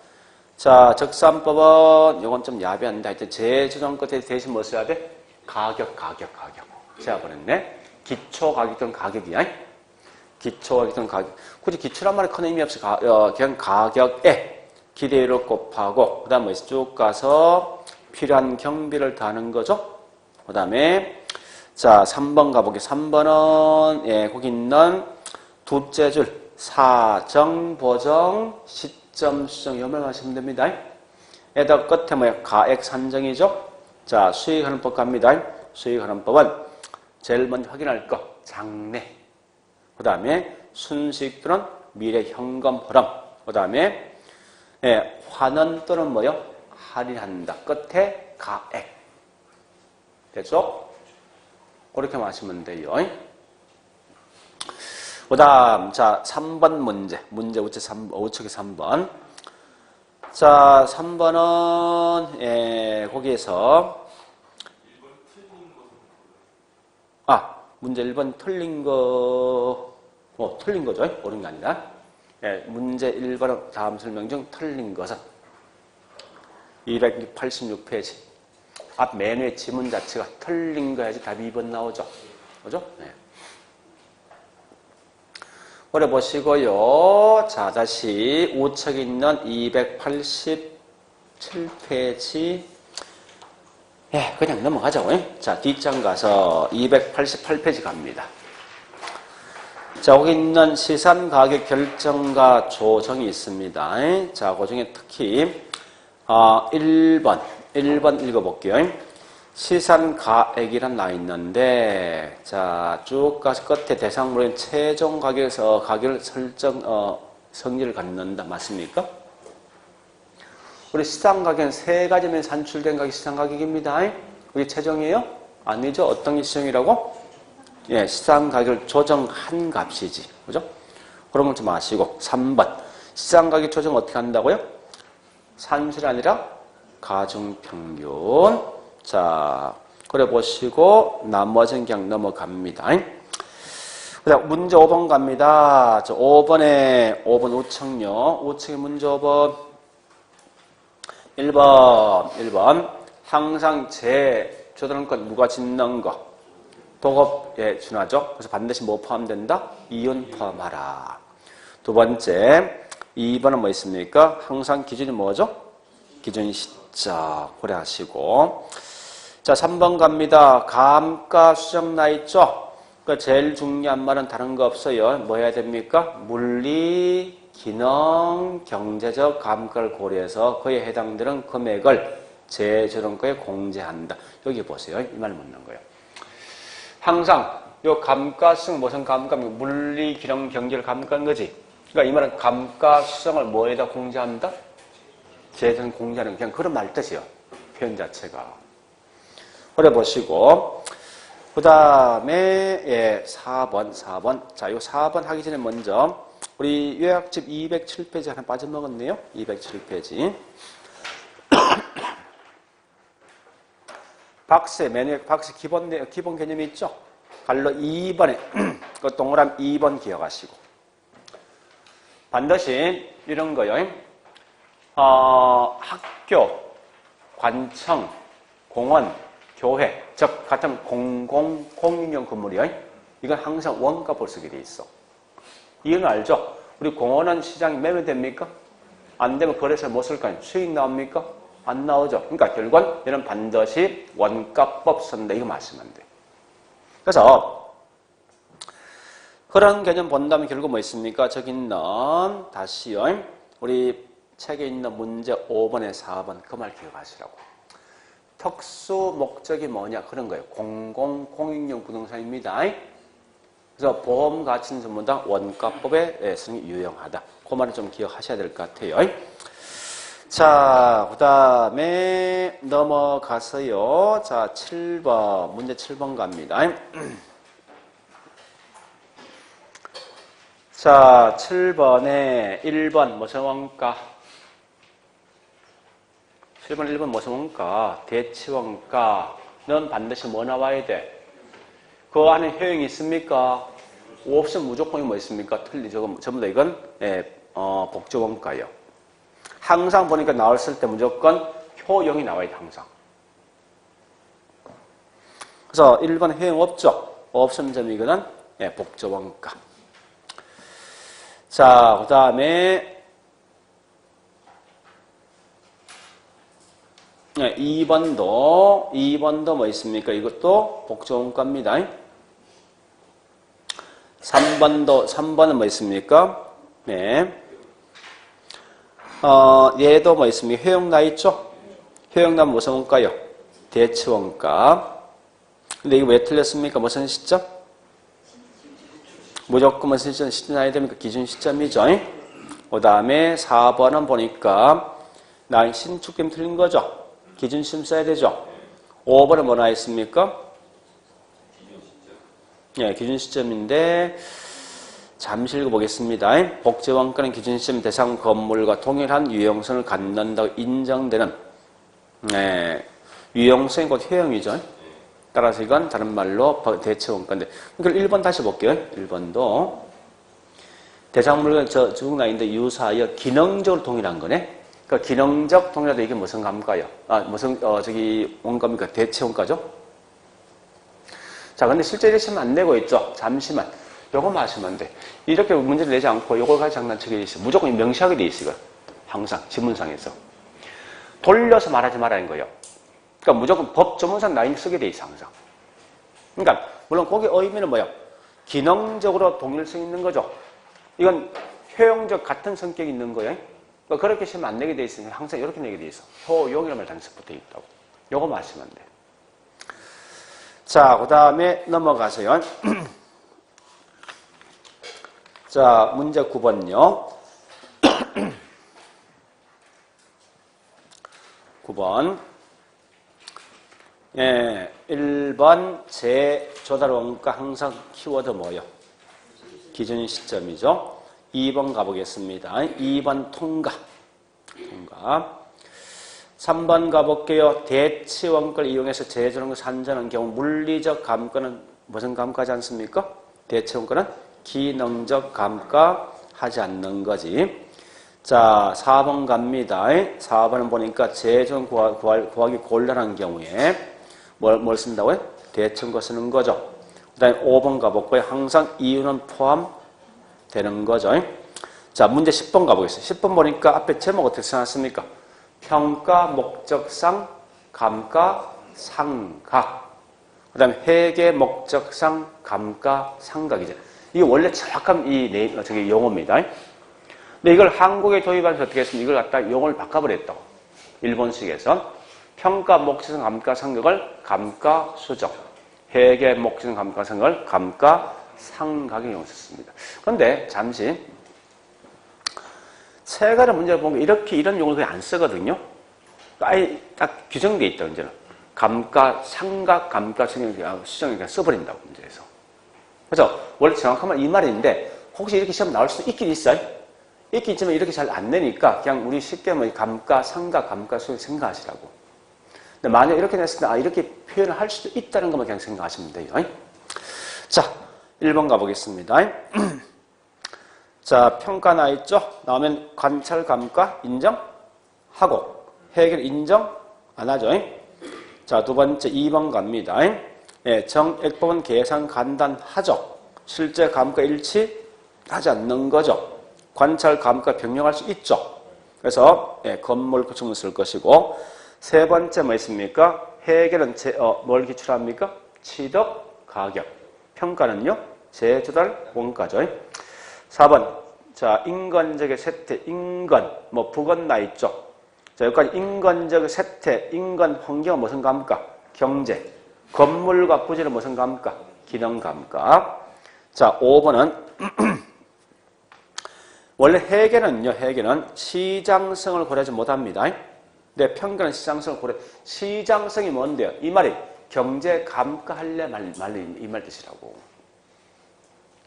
자, 적산법은 이건 좀 야비한데 하여튼 재조정 끝에 대신 뭐 써야 돼? 가격. 제가 보냈네. 기초 가격은 가격이야. 기초 가격은 가격. 굳이 기초란 말에 큰 의미 없이 그냥 가격에 기대율을 곱하고 그 다음 뭐 쭉 가서 필요한 경비를 다는 거죠. 그 다음에 자 3번 가보게. 3번은 예, 거기 있는 둘째 줄 사정, 보정, 시점, 수정 이말 하시면 됩니다. 에다 끝에 뭐야? 가액 산정이죠. 자, 수익하는법 갑니다. 수익하는법은 제일 먼저 확인할 거 장래. 그 다음에 순수익 또는 미래 현금 흐름. 그 다음에 예, 환원 또는 뭐요? 할인한다. 끝에 가액. 됐죠? 그렇게 마시면 돼요. 그 다음, 자, 3번 문제 우측에 3번. 자, 3번은, 예, 거기에서, 문제 1번 틀린 거, 틀린 거죠? 옳은 게 아니라. 예, 문제 1번 다음 설명 중 틀린 것은 286페이지. 앞 맨 위에 지문 자체가 틀린 거 해야지 답이 2번 나오죠. 그죠? 네. 그래 보시고요. 자, 다시 우측에 있는 287페이지. 예, 그냥 넘어가자고요. 자, 뒷장 가서 288페이지 갑니다. 자, 여기 있는 시산 가격 결정과 조정이 있습니다. 자, 그 중에 특히 1번 읽어볼게요. 시산가액이란 나와 있는데, 자, 쭉 가서 끝에 대상물인 최종 가격에서 가격을 성질을 갖는다. 맞습니까? 우리 시상가격은 세 가지면 산출된 가격이 시상가격입니다. 그게 최종이에요? 아니죠. 어떤 게 최종이라고? 예, 시상가격을 조정한 값이지. 그죠? 그런 걸 좀 아시고. 3번. 시상가격 조정 어떻게 한다고요? 산술이 아니라 가중평균. 자, 그래 보시고 나머지는 그냥 넘어갑니다. 그다음 문제 5번 갑니다. 저 5번 우측요. 우측의 문제 5번. 1번. 항상 제 조달권 누가 짓는 거. 도급에 준하죠. 그래서 반드시 뭐 포함된다? 이윤 포함하라. 두 번째. 2번은 뭐 있습니까? 항상 기준이 뭐죠? 기준 시점 고려하시고. 자, 3번 갑니다. 감가 수정 나 있죠? 그러니까 제일 중요한 말은 다른 거 없어요. 뭐 해야 됩니까? 물리, 기능, 경제적 감가를 고려해서 그에 해당되는 금액을 제조정가에 공제한다. 여기 보세요. 이 말 묻는 거예요. 항상 요 감가 수정 무슨 감가입니까? 물리, 기능, 경제를 감가한 거지. 그러니까 이 말은 감가 수정을 뭐에다 공제한다? 제조정 공제하는 그냥 그런 말 뜻이에요. 표현 자체가. 그래 보시고, 그 다음에, 예, 4번. 자, 요 4번 하기 전에 먼저, 우리 요약집 207페이지 하나 빠져먹었네요. 207페이지. 박스, 박스 기본 개념이 있죠? 갈로 2번에, 그 동그란 2번 기억하시고. 반드시 이런 거요. 학교, 관청, 공원, 교회, 즉 같은 공인용 건물이요. 이건 항상 원가를 쓰게 돼 있어. 이건 알죠? 우리 공원은 시장이 매매됩니까? 안 되면 거래소에 못 쓸까요? 수익 나옵니까? 안 나오죠. 그러니까 결국은 얘는 반드시 원가법 쓴다. 이거 말씀하면 돼. 그래서 그런 개념 본다면 결국 뭐 있습니까? 저기 있는 다시요. 우리 책에 있는 문제 5번에 4번 그 말 기억하시라고. 특수 목적이 뭐냐 그런 거예요. 공인용 부동산입니다. 그래서 보험 가치는 전부 다 원가법에 쓰는 게 유용하다. 그 말을 좀 기억하셔야 될 것 같아요. 자, 그 다음에 넘어가서요. 자, 7번 문제 7번 갑니다. 자, 7번에 1번 무슨 원가? 7번, 1번 무슨 원가? 대치원가는 반드시 뭐 나와야 돼? 그 안에 효용이 있습니까? 없으면 무조건이 뭐 있습니까? 틀리죠. 전부 다 이건 복조원가예요. 항상 보니까 나왔을 때 무조건 효용이 나와야 돼, 항상. 그래서 1번 효용 없죠? 없으면 점 이거는 복조원가. 자, 그 다음에 2번도 뭐 있습니까? 이것도 복조원가입니다. 3번은 뭐 있습니까? 네. 얘도 뭐 있습니까? 효용 나 있죠? 효용 나면 무슨 원가요? 대치원가. 근데 이거 왜 틀렸습니까? 무슨 시점? 무조건 무슨 시점 나야 됩니까? 기준 시점이죠. 그 다음에 4번은 보니까 나 신축되면 틀린 거죠? 기준 시점 써야 되죠? 5번은 뭐 나와 있습니까? 예, 기준 시점인데 잠시 읽어보겠습니다. 복제원가는 기준 시점 대상 건물과 동일한 유용성을 갖는다고 인정되는 유용성이 곧 효용이죠. 따라서 이건 다른 말로 대체원가인데 그러니까 1번 다시 볼게요. 1번도 대상물과 쭉 나와 있는데 유사하여 기능적으로 동일한 거네. 그 기능적 동일하다 이게 무슨 감가요? 무슨 저기 원가입니까? 대체원가죠? 자, 근데 실제 이렇게 치면 안 되고 있죠? 잠시만. 요거 마시면 돼. 이렇게 문제를 내지 않고 요걸 가지고 장난치게 돼 있어. 무조건 명시하게 돼 있어, 이거. 항상, 지문상에서. 돌려서 말하지 말라는 거예요. 그러니까 무조건 법 전문상 라인 쓰게 돼 있어, 항상. 그러니까, 물론 거기 의미는 뭐예요? 기능적으로 동일성 있는 거죠. 이건 효용적 같은 성격이 있는 거예요. 그러니까 그렇게 쓰면 안 내게 돼 있으니 항상 이렇게 내게 돼 있어. 효용이라는 말 단서 붙어 있다고. 요거 마시면 돼. 자, 그 다음에 넘어가세요. 자, 문제 9번요. 9번. 예, 1번 재조달 원가 항상 키워드 뭐요? 기준 시점이죠. 2번 가보겠습니다. 2번 통가. 3번 가볼게요. 대치 원가를 이용해서 재조달원가 산정하는 경우 물리적 감가는 무슨 감가하지 않습니까? 대치 원가는 기능적 감가하지 않는 거지. 자, 4번 갑니다. 4번은 보니까 재조달 구하기 곤란한 경우에 뭘 쓴다고요? 대치 원가 쓰는 거죠. 그 다음에 5번 가볼까요? 항상 이유는 포함되는 거죠. 자, 문제 10번 가보겠습니다. 10번 보니까 앞에 제목 어떻게 써놨습니까? 평가 목적상 감가상각. 그 다음에 회계 목적상 감가상각이죠. 이게 원래 정확한 저기 용어입니다. 근데 이걸 한국에 도입하면서 어떻게 했습니까? 이걸 갖다 용어를 바꿔버렸다고. 일본식에서 평가 목적상 감가상각을 감가수정, 회계 목적상 감가상각을 감가상각에 용어했습니다. 그런데 잠시 최근에 문제를 보면 이런 용어를 거의 안 쓰거든요. 아예 딱 규정되어 있다, 이제는. 감가상각, 감가수정을 그냥 써버린다고, 문제에서. 그래서 원래 정확하면 이 말인데, 혹시 이렇게 시험 나올 수도 있긴 있어요. 있긴 있지만 이렇게 잘 안 내니까 그냥 우리 쉽게 뭐 감가상각, 감가수정 생각하시라고. 근데 만약 이렇게 냈을 때, 이렇게 표현을 할 수도 있다는 것만 그냥 생각하시면 돼요. 자, 1번 가보겠습니다. 자, 평가 나 있죠? 나오면 관찰 감가 인정하고 회계를 인정 안 하죠? 자, 두 번째 2번 갑니다. 예, 정액법은 계산 간단하죠? 실제 감가 일치하지 않는 거죠? 관찰 감가 병력할 수 있죠? 그래서 예, 건물 구축물 쓸 것이고 세 번째 뭐 있습니까? 회계는 뭘 기출합니까? 취득 가격. 평가는요? 재조달 원가죠. 4번. 자, 인건적의 세태, 인건, 부건 나 있죠? 자, 여기까지 인건적의 세태, 인건 환경은 무슨 감가? 경제. 건물과 부지는 무슨 감가? 기능 감가. 자, 5번은 원래 회계는 시장성을 고려하지 못합니다. 근데 평가는 시장성을 시장성이 뭔데요? 이 말이 경제 감가할래 말래 이 말 뜻이라고.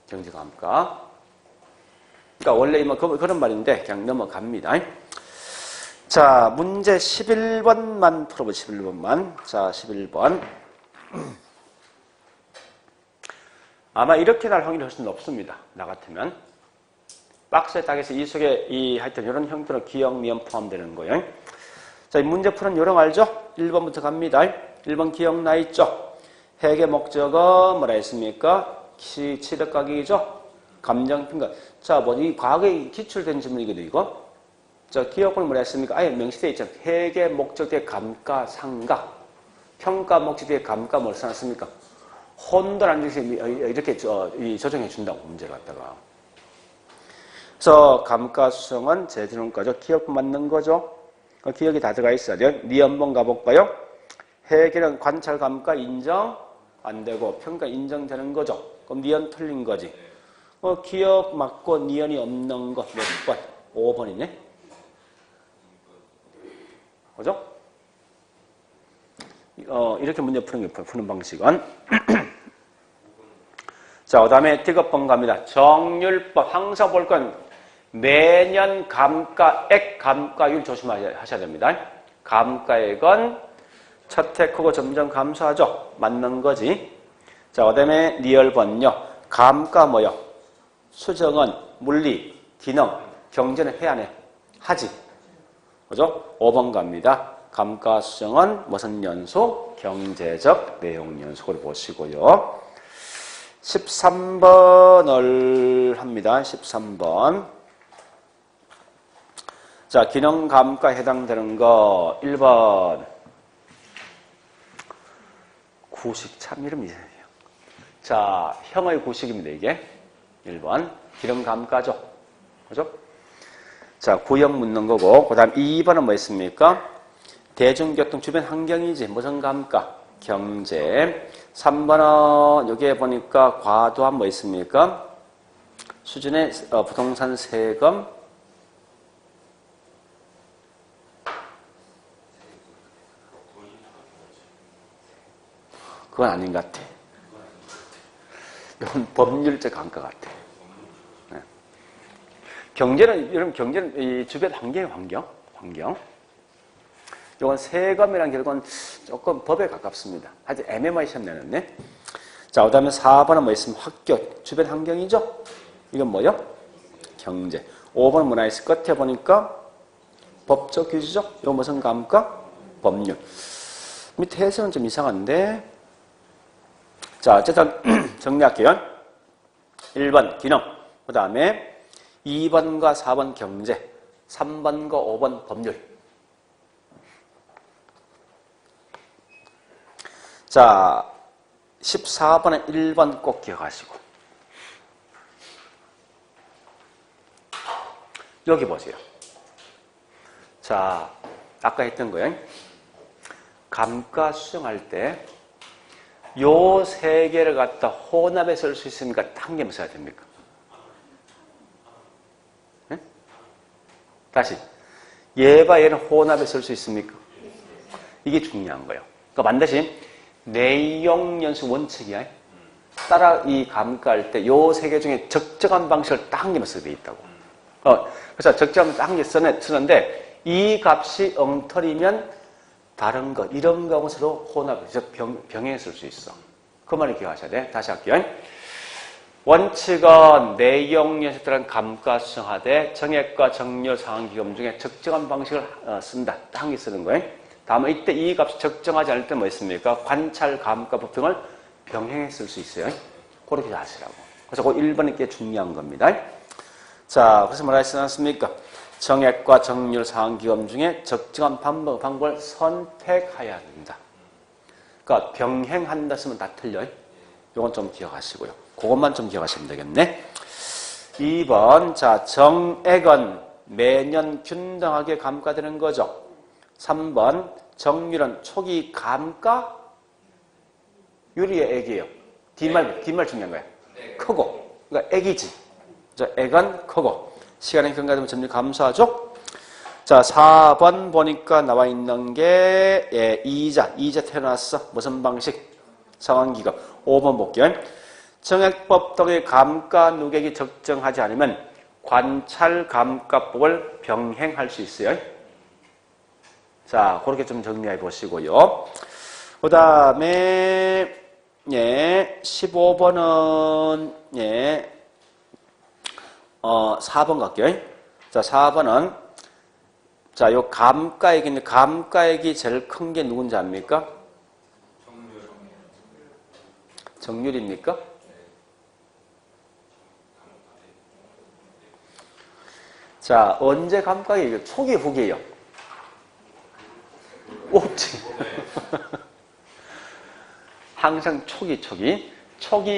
경제 감가. 그러니까 원래 그런 말인데 그냥 넘어갑니다. 자, 문제 11번만 풀어보죠. 11번만. 자, 11번. 아마 이렇게 날 확률이 훨씬 높습니다. 나 같으면. 박스에 딱해서 이 속에 하여튼 이런 형태로 기억, 미연 포함되는 거예요. 자, 이 문제 푸는 요령 알죠? 1번부터 갑니다. 1번 기억나 있죠? 회계 목적은 뭐라 했습니까? 취득가격이죠? 감정평가. 자, 이 과거에 기출된 질문이거든요, 이거. 자, 기억을 뭐라 했습니까? 아예 명시되어 있죠. 회계 목적의 감가상각. 평가 목적의 감가 뭘 써놨습니까? 혼돈 안 주시 이렇게 조정해 준다고, 문제를 갖다가. 그래서 감가수정은 재조정가죠. 기억 맞는 거죠. 기억이 다 들어가 있어야 돼요. 니 한번 가볼까요? 회계는 관찰 감가 인정 안 되고 평가 인정되는 거죠. 그럼 니은 틀린 거지. 기억 맞고 니은이 없는 거 몇 번? 5번이네. 그죠? 이렇게 문제 푸는 방식은. 자, 그 다음에 디귿번 갑니다. 정률법. 항상 볼 건 매년 감가액, 감가율 조심하셔야 됩니다. 감가액은 첫 해 크고 점점 감소하죠. 맞는 거지. 자, 그 다음에 리얼번요. 감가 뭐요? 수정은 물리, 기능, 경제는 해야 안 해? 하지. 그죠? 5번 갑니다. 감가 수정은 무슨 연속? 경제적 내용 연속으로 보시고요. 13번을 합니다. 13번. 자, 기능 감가에 해당되는 거 1번. 구식 참 이름이 이상해요. 자, 형의 구식입니다, 이게. 1번. 기능 감가죠. 그죠? 자, 구형 묻는 거고, 그 다음 2번은 뭐 있습니까? 대중교통 주변 환경이지. 무슨 감가? 경제. 3번은 여기에 보니까 과도한 뭐 있습니까? 수준의 부동산 세금 그건 아닌 것 같아. 이건 법률적 강가 같아. 네. 경제는, 여러분, 경제는 이 주변 환경. 이건 세금이란 결국은 조금 법에 가깝습니다. 아주 애매모호하게 시험 내는데. 자, 그 다음에 4번은 뭐 있으면 학교, 주변 환경이죠? 이건 뭐요? 경제. 5번은 뭐나 있을 끝에 보니까 법적 규제죠? 이건 무슨 감가? 법률. 밑에 해석은 좀 이상한데. 자, 어쨌든 정리할게요. 1번 기능, 그 다음에 2번과 4번 경제, 3번과 5번 법률. 자, 14번에 1번 꼭 기억하시고. 여기 보세요. 자, 아까 했던 거예요. 감가 수정할 때 요 세 개를 갖다 혼합해 쓸 수 있습니까? 한 개만 써야 됩니까? 네? 다시. 얘와 얘는 혼합해 쓸 수 있습니까? 이게 중요한 거예요. 그러니까 반드시 내용 연수 원칙이야. 따라 이 감가할 때 요 세 개 중에 적정한 방식을 딱 한 개만 쓰게 돼 있다고. 그래서 적정한 딱 한 개 쓰는데 이 값이 엉터리면 다른 것, 이런 거하고 서로 혼합해서 병행해 쓸 수 있어. 그 말을 기억하셔야 돼. 다시 할게요. 원칙은 내용 연습에 따른 감가 수정하되 정액과 정렬 상환기금 중에 적정한 방식을 쓴다. 딱 한 개 쓰는 거예요. 다음은 이때 이 값이 적정하지 않을 때 뭐 있습니까? 관찰 감가 법칙을 병행해 쓸 수 있어요. 그렇게 하시라고. 그래서 그 1번이 꽤 중요한 겁니다. 자, 그래서 뭐라 했지 않습니까? 정액과 정률 상환기금 중에 적정한 방법을 선택해야 된다. 그러니까 병행한다 쓰면 다 틀려요. 이건 좀 기억하시고요. 그것만 좀 기억하시면 되겠네. 2번, 자, 정액은 매년 균등하게 감가되는 거죠. 3번, 정률은 초기 감가 유리의 액이에요. 뒷말 중요한 거야. 크고. 그러니까 액이지. 액은 크고. 시간이 경과되면 점점 감소하죠. 자, 4번 보니까 나와 있는 게 이자 태어났어. 무슨 방식? 상환기금. 5번 볼게요. 정액법 등의 감가 누계액이 적정하지 않으면 관찰 감가법을 병행할 수 있어요. 자, 그렇게 좀 정리해 보시고요. 그 다음에 15번은 4번 갈게요. 자, 4번은 자, 요 감가액인데 감가액이 제일 큰 게 누군지 압니까? 정률입니까? 자, 언제 감가액이 초기 후기예요? 없지. 항상 초기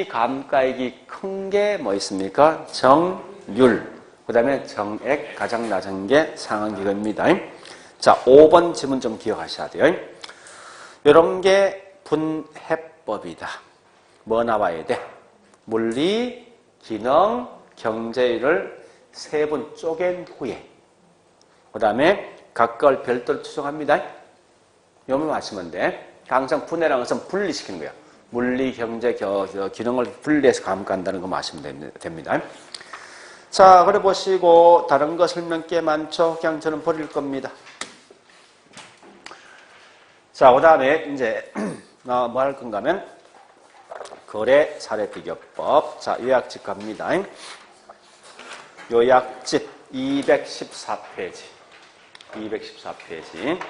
감가액이 큰 게 뭐 있습니까? 정률, 그 다음에 정액, 가장 낮은 게 상환기금입니다. 자, 5번 지문 좀 기억하셔야 돼요. 이런 게 분해법이다. 뭐 나와야 돼? 물리, 기능, 경제를 세 번 쪼갠 후에 그 다음에 각각을 별도로 추정합니다. 요만 하시면 돼. 항상 분해라는 것은 분리시키는 거예요. 물리, 경제, 기능을 분리해서 감가한다는 거 아시면 됩니다. 자, 그래 보시고 다른 거 설명 꽤 많죠? 그냥 저는 버릴 겁니다. 자, 그 다음에 이제 뭐 할 건가 하면 거래 사례 비교법. 자, 요약집 갑니다. 요약집 214페이지. 214페이지.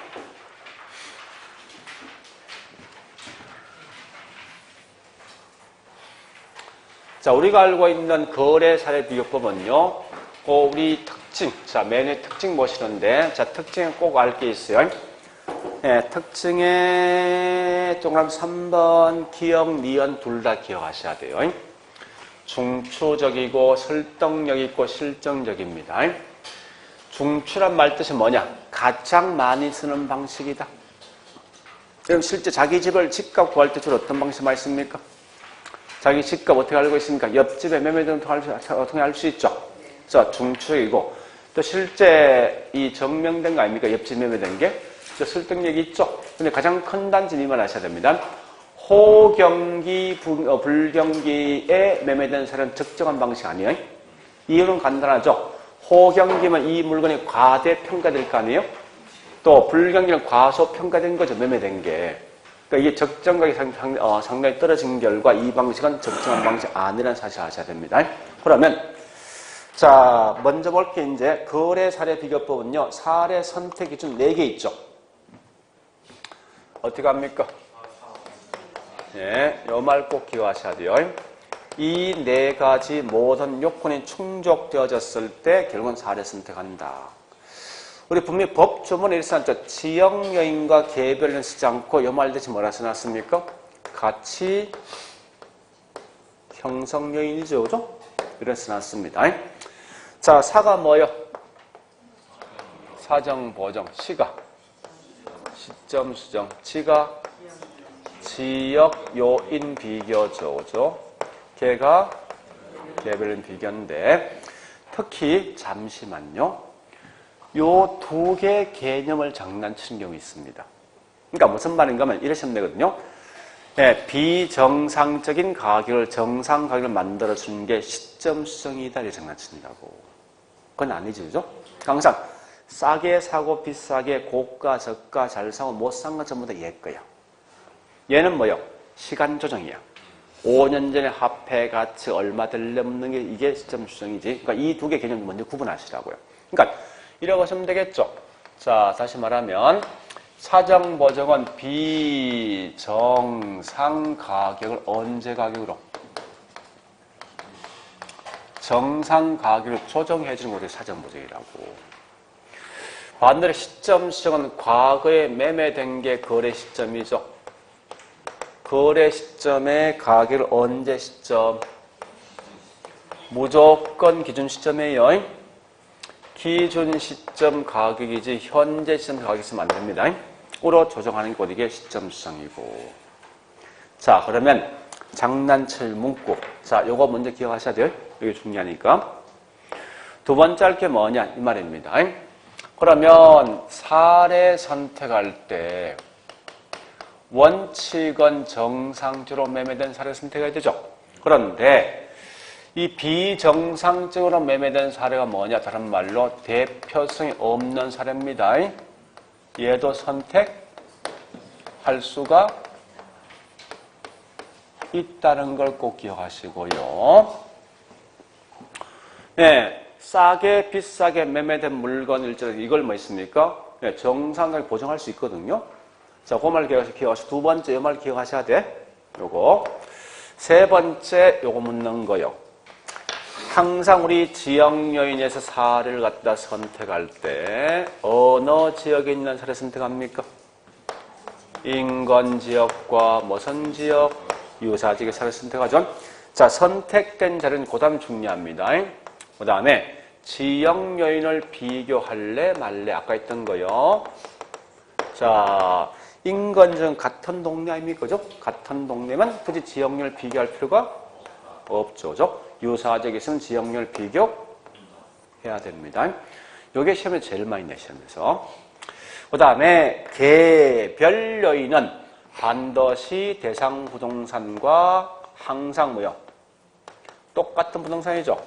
자, 우리가 알고 있는 거래 사례 비교법은요, 우리 특징, 자, 메뉴 특징 보시는데, 자, 특징에 꼭 알 게 있어요. 네, 특징에 동그라미 3번 기억, 니은 둘 다 기억하셔야 돼요. 중추적이고 설득력 있고 실정적입니다. 중추란 말 뜻이 뭐냐? 가장 많이 쓰는 방식이다. 그럼 실제 자기 집을 집값 구할 때 주로 어떤 방식 많이 씁니까? 자기 집값 어떻게 알고 있습니까? 옆집에 매매등 통해 알 수 있죠. 자, 중추이고 또 실제 이 증명된 거 아닙니까? 옆집 매매된 게 설득력이 있죠. 근데 가장 큰 단점이 만 아셔야 됩니다. 호경기, 불경기에 매매된 사람은 적정한 방식 아니에요? 이유는 간단하죠. 호경기면 이 물건이 과대평가될 거 아니에요? 또 불경기는 과소평가된 거죠. 매매된 게. 그러니까 이게 적정각이 상당히 떨어진 결과 이 방식은 적정한 방식 아니라는 사실을 아셔야 됩니다. 그러면 자, 먼저 볼 게 이제 거래 사례 비교법은요. 사례 선택 기준 4개 있죠. 어떻게 합니까? 네, 요 말 꼭 기억하셔야 돼요. 이 4가지 모든 요건이 충족되어졌을 때 결국은 사례 선택한다. 우리 분명히 법 조문에 이렇게 써놨죠. 지역 요인과 개별은 쓰지 않고 요 말 대신 뭐라 써놨습니까? 가치 형성 요인이죠. 그죠? 이렇게 써놨습니다. 자, 사가 뭐요? 사정, 보정, 시가. 시점, 수정, 지가 지역 요인 비교죠. 그죠? 걔가 개별은 비교인데 특히 잠시만요. 요 2개 개념을 장난치는 경우 있습니다. 그러니까 무슨 말인가 하면 이러시면 되거든요. 네, 비정상적인 가격을 정상 가격을 만들어주는 게 시점 수정이다 이렇게 장난친다고. 그건 아니죠. 그죠? 항상 싸게 사고 비싸게 고가 저가 잘 사고 못 산 건 전부 다 얘 거야. 얘는 뭐요? 시간 조정이야. 5년 전에 화폐 가치 얼마 될 넘는 게 이게 시점 수정이지. 그러니까 이 2개 개념 먼저 구분하시라고요. 그러니까 이라고 하시면 되겠죠. 자, 다시 말하면 사정 보정은 비정상 가격을 언제 가격으로? 정상 가격을 조정해 주는 것이 사정 보정이라고. 반대로 시점 수정은 과거에 매매된 게 거래 시점이죠. 거래 시점의 가격을 언제 시점? 무조건 기준 시점이에요. 기준 시점 가격이지 현재 시점 가격이 있으면 안 됩니다. 으로 조정하는 게 이게 시점 수정이고. 자, 그러면 장난칠 문구. 자, 요거 먼저 기억하셔야 돼요. 이게 중요하니까. 두 번째 할 게 뭐냐 이 말입니다. 그러면 사례 선택할 때 원칙은 정상적으로 매매된 사례 선택해야 되죠. 그런데 이 비정상적으로 매매된 사례가 뭐냐? 다른 말로 대표성이 없는 사례입니다. 얘도 선택할 수가 있다는 걸 꼭 기억하시고요. 네, 싸게 비싸게 매매된 물건 일정 이걸 뭐 있습니까? 네, 정상가격 보정할 수 있거든요. 자, 그 말 기억하시고 두 번째 이 말 기억하셔야 돼. 요거 세 번째 요거 묻는 거요. 항상 우리 지역 요인에서 사례를 갖다 선택할 때 어느 지역에 있는 사례 선택합니까? 인근 지역과 무슨 지역, 유사 지역의 사례 선택하죠. 자, 선택된 자리는 그 다음 중요합니다. 그 다음에 지역 요인을 비교할래 말래 아까 했던 거요. 자, 인근지역 같은 동네 아닙니까? 그죠? 같은 동네면 굳이 지역 요인을 비교할 필요가 없죠. 그죠? 유사적이 있으면 지역률 비교해야 됩니다. 요게 시험에 제일 많이 내시면서. 그 다음에 개별 요인은 반드시 대상 부동산과 항상 뭐요? 똑같은 부동산이죠.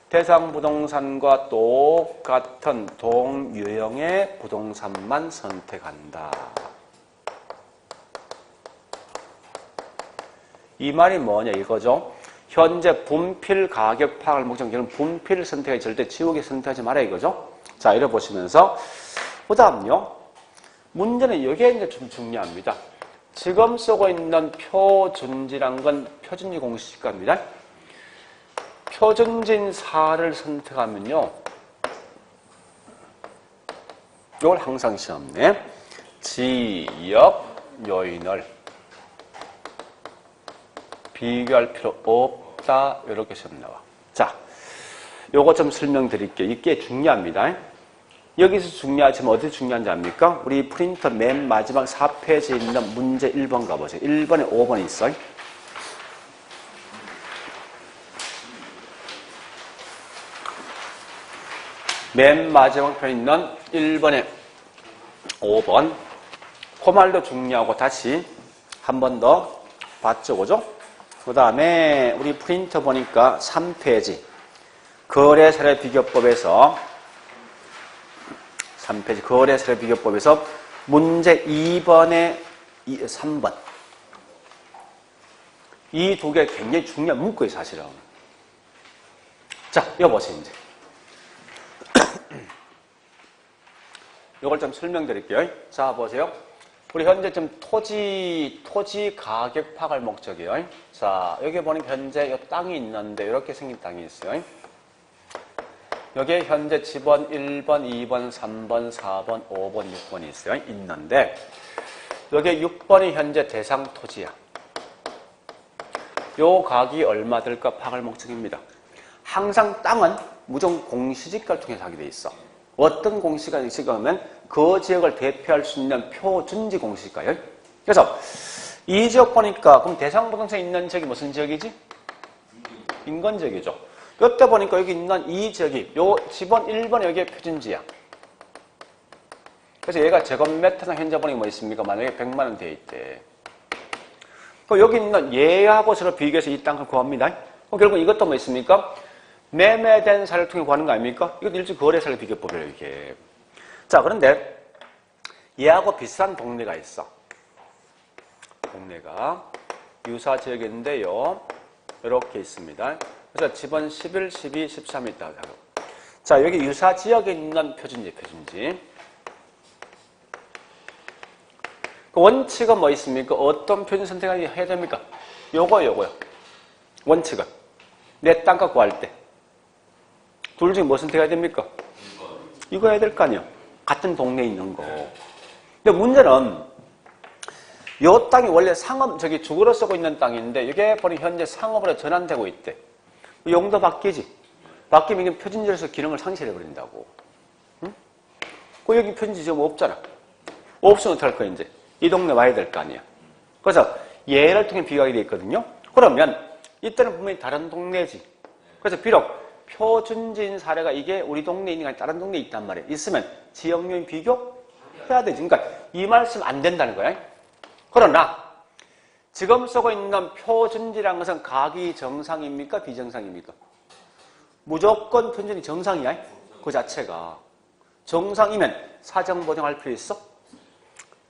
대상 부동산과 똑같은 동유형의 부동산만 선택한다. 이 말이 뭐냐 이거죠. 현재 분필 가격 파악을 목적으로 분필 선택에 절대 지우개 선택하지 마라 이거죠. 자, 이래 보시면서 그 다음요. 문제는 이게 이제 좀 중요합니다. 지금 쓰고 있는 표준지란 건 표준지 공식입니다. 표준진 사를 선택하면요. 이걸 항상 시험에 지역 요인을 비교할 필요 없다. 이렇게 시험 나와. 자, 요거 좀 설명드릴게요. 이게 중요합니다. 여기서 중요하지만 어디 중요한지 압니까? 우리 프린터 맨 마지막 4페이지에 있는 문제 1번 가보세요. 1번에 5번이 있어요. 맨 마지막 편에 있는 1번에 5번. 그 말도 중요하고 다시 한 번 더 봤죠, 그죠? 그 다음에 우리 프린터 보니까 3페이지. 거래사례 비교법에서 3페이지 거래사례 비교법에서 문제 2번에 3번. 이 두 개 굉장히 중요한 문구예요, 사실은. 자, 이거 보세요, 이제. 이걸 좀 설명드릴게요. 자, 보세요. 우리 현재 지금 토지 가격 파악할 목적이에요. 자, 여기 보니까 현재 이 땅이 있는데, 이렇게 생긴 땅이 있어요. 여기에 현재 지번 1번, 2번, 3번, 4번, 5번, 6번이 있어요. 있는데, 여기에 6번이 현재 대상 토지야. 요 가격이 얼마 들까 파악할 목적입니다. 항상 땅은 무조건 공시지가를 통해서 하게 돼 있어. 어떤 공시지가가 있으면 그 지역을 대표할 수 있는 표준지 공시지가예요. 그래서 이 지역 보니까 그럼 대상 부동산에 있는 지역이 무슨 지역이지? 인건지역이죠. 이때 보니까 여기 있는 이 지역이 요 지번 1번 여기에 표준지야. 그래서 얘가 제곱미터당 현재 보니까 뭐 있습니까? 만약에 100만 원 돼 있대. 그럼 여기 있는 얘하고 서로 비교해서 이 땅을 구합니다. 그럼 결국 이것도 뭐 있습니까? 매매된 사례를 통해 구하는 거 아닙니까? 이것도 일종의 거래사례 비교법이에요, 이게. 자, 그런데 얘하고 비슷한 동네가 있어. 동네가 유사 지역인데요. 이렇게 있습니다. 그래서 지번 11, 12, 13이 있다고 하고. 자, 여기 유사 지역에 있는 표준지. 그 원칙은 뭐 있습니까? 어떤 표준 선택해야 됩니까? 요거요. 원칙은. 내 땅값 구할 때. 둘 중에 뭐 선택해야 됩니까? 이거 해야 될 거 아니에요. 같은 동네에 있는 거. 근데 문제는 요 땅이 원래 상업, 주거로 쓰고 있는 땅인데 이게 보니 현재 상업으로 전환되고 있대. 용도 바뀌지. 바뀌면 이게 표준지에서 기능을 상실해버린다고. 응? 그 여기 표준지 지금 없잖아. 없으면 어떡할 거야, 이제. 이 동네 와야 될 거 아니야. 그래서 얘를 통해 비교하게 돼 있거든요. 그러면 이때는 분명히 다른 동네지. 그래서 비록 표준지인 사례가 이게 우리 동네에 있는 게 아니라 다른 동네에 있단 말이에요. 있으면 지역용 비교해야 되지. 그러니까 이 말씀 안 된다는 거야. 그러나 지금 쓰고 있는 표준지라는 것은 가격이 정상입니까? 비정상입니까? 무조건 표준이 정상이야. 그 자체가. 정상이면 사정 보정할 필요 있어?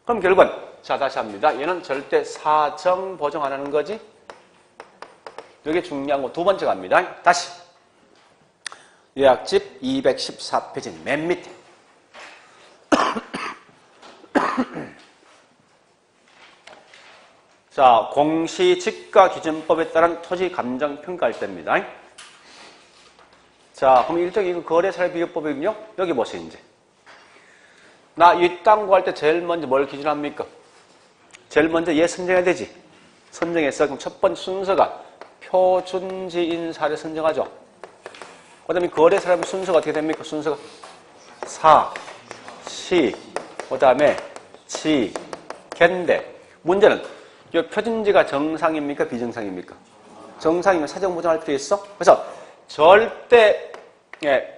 그럼 결국은 자 다시 합니다. 얘는 절대 사정 보정 안 하는 거지. 이게 중요한 거 두 번째 갑니다. 다시 요약집 214페이지 맨 밑에 자, 공시지가기준법에 따른 토지 감정 평가할 때입니다. 자, 그럼 일종의 이거 거래사례 비교법이군요. 여기 보세요, 이제. 나 이 땅 구할 때 제일 먼저 뭘 기준합니까? 제일 먼저 얘 선정해야 되지. 선정해서 그럼 첫 번째 순서가 표준지인 사례 선정하죠. 그 다음에 거래사례 순서가 어떻게 됩니까? 순서가 사, 시, 그 다음에 지, 겐데. 문제는 이 표준지가 정상입니까? 비정상입니까? 정상이면 사정 보정할 필요 있어? 그래서 절대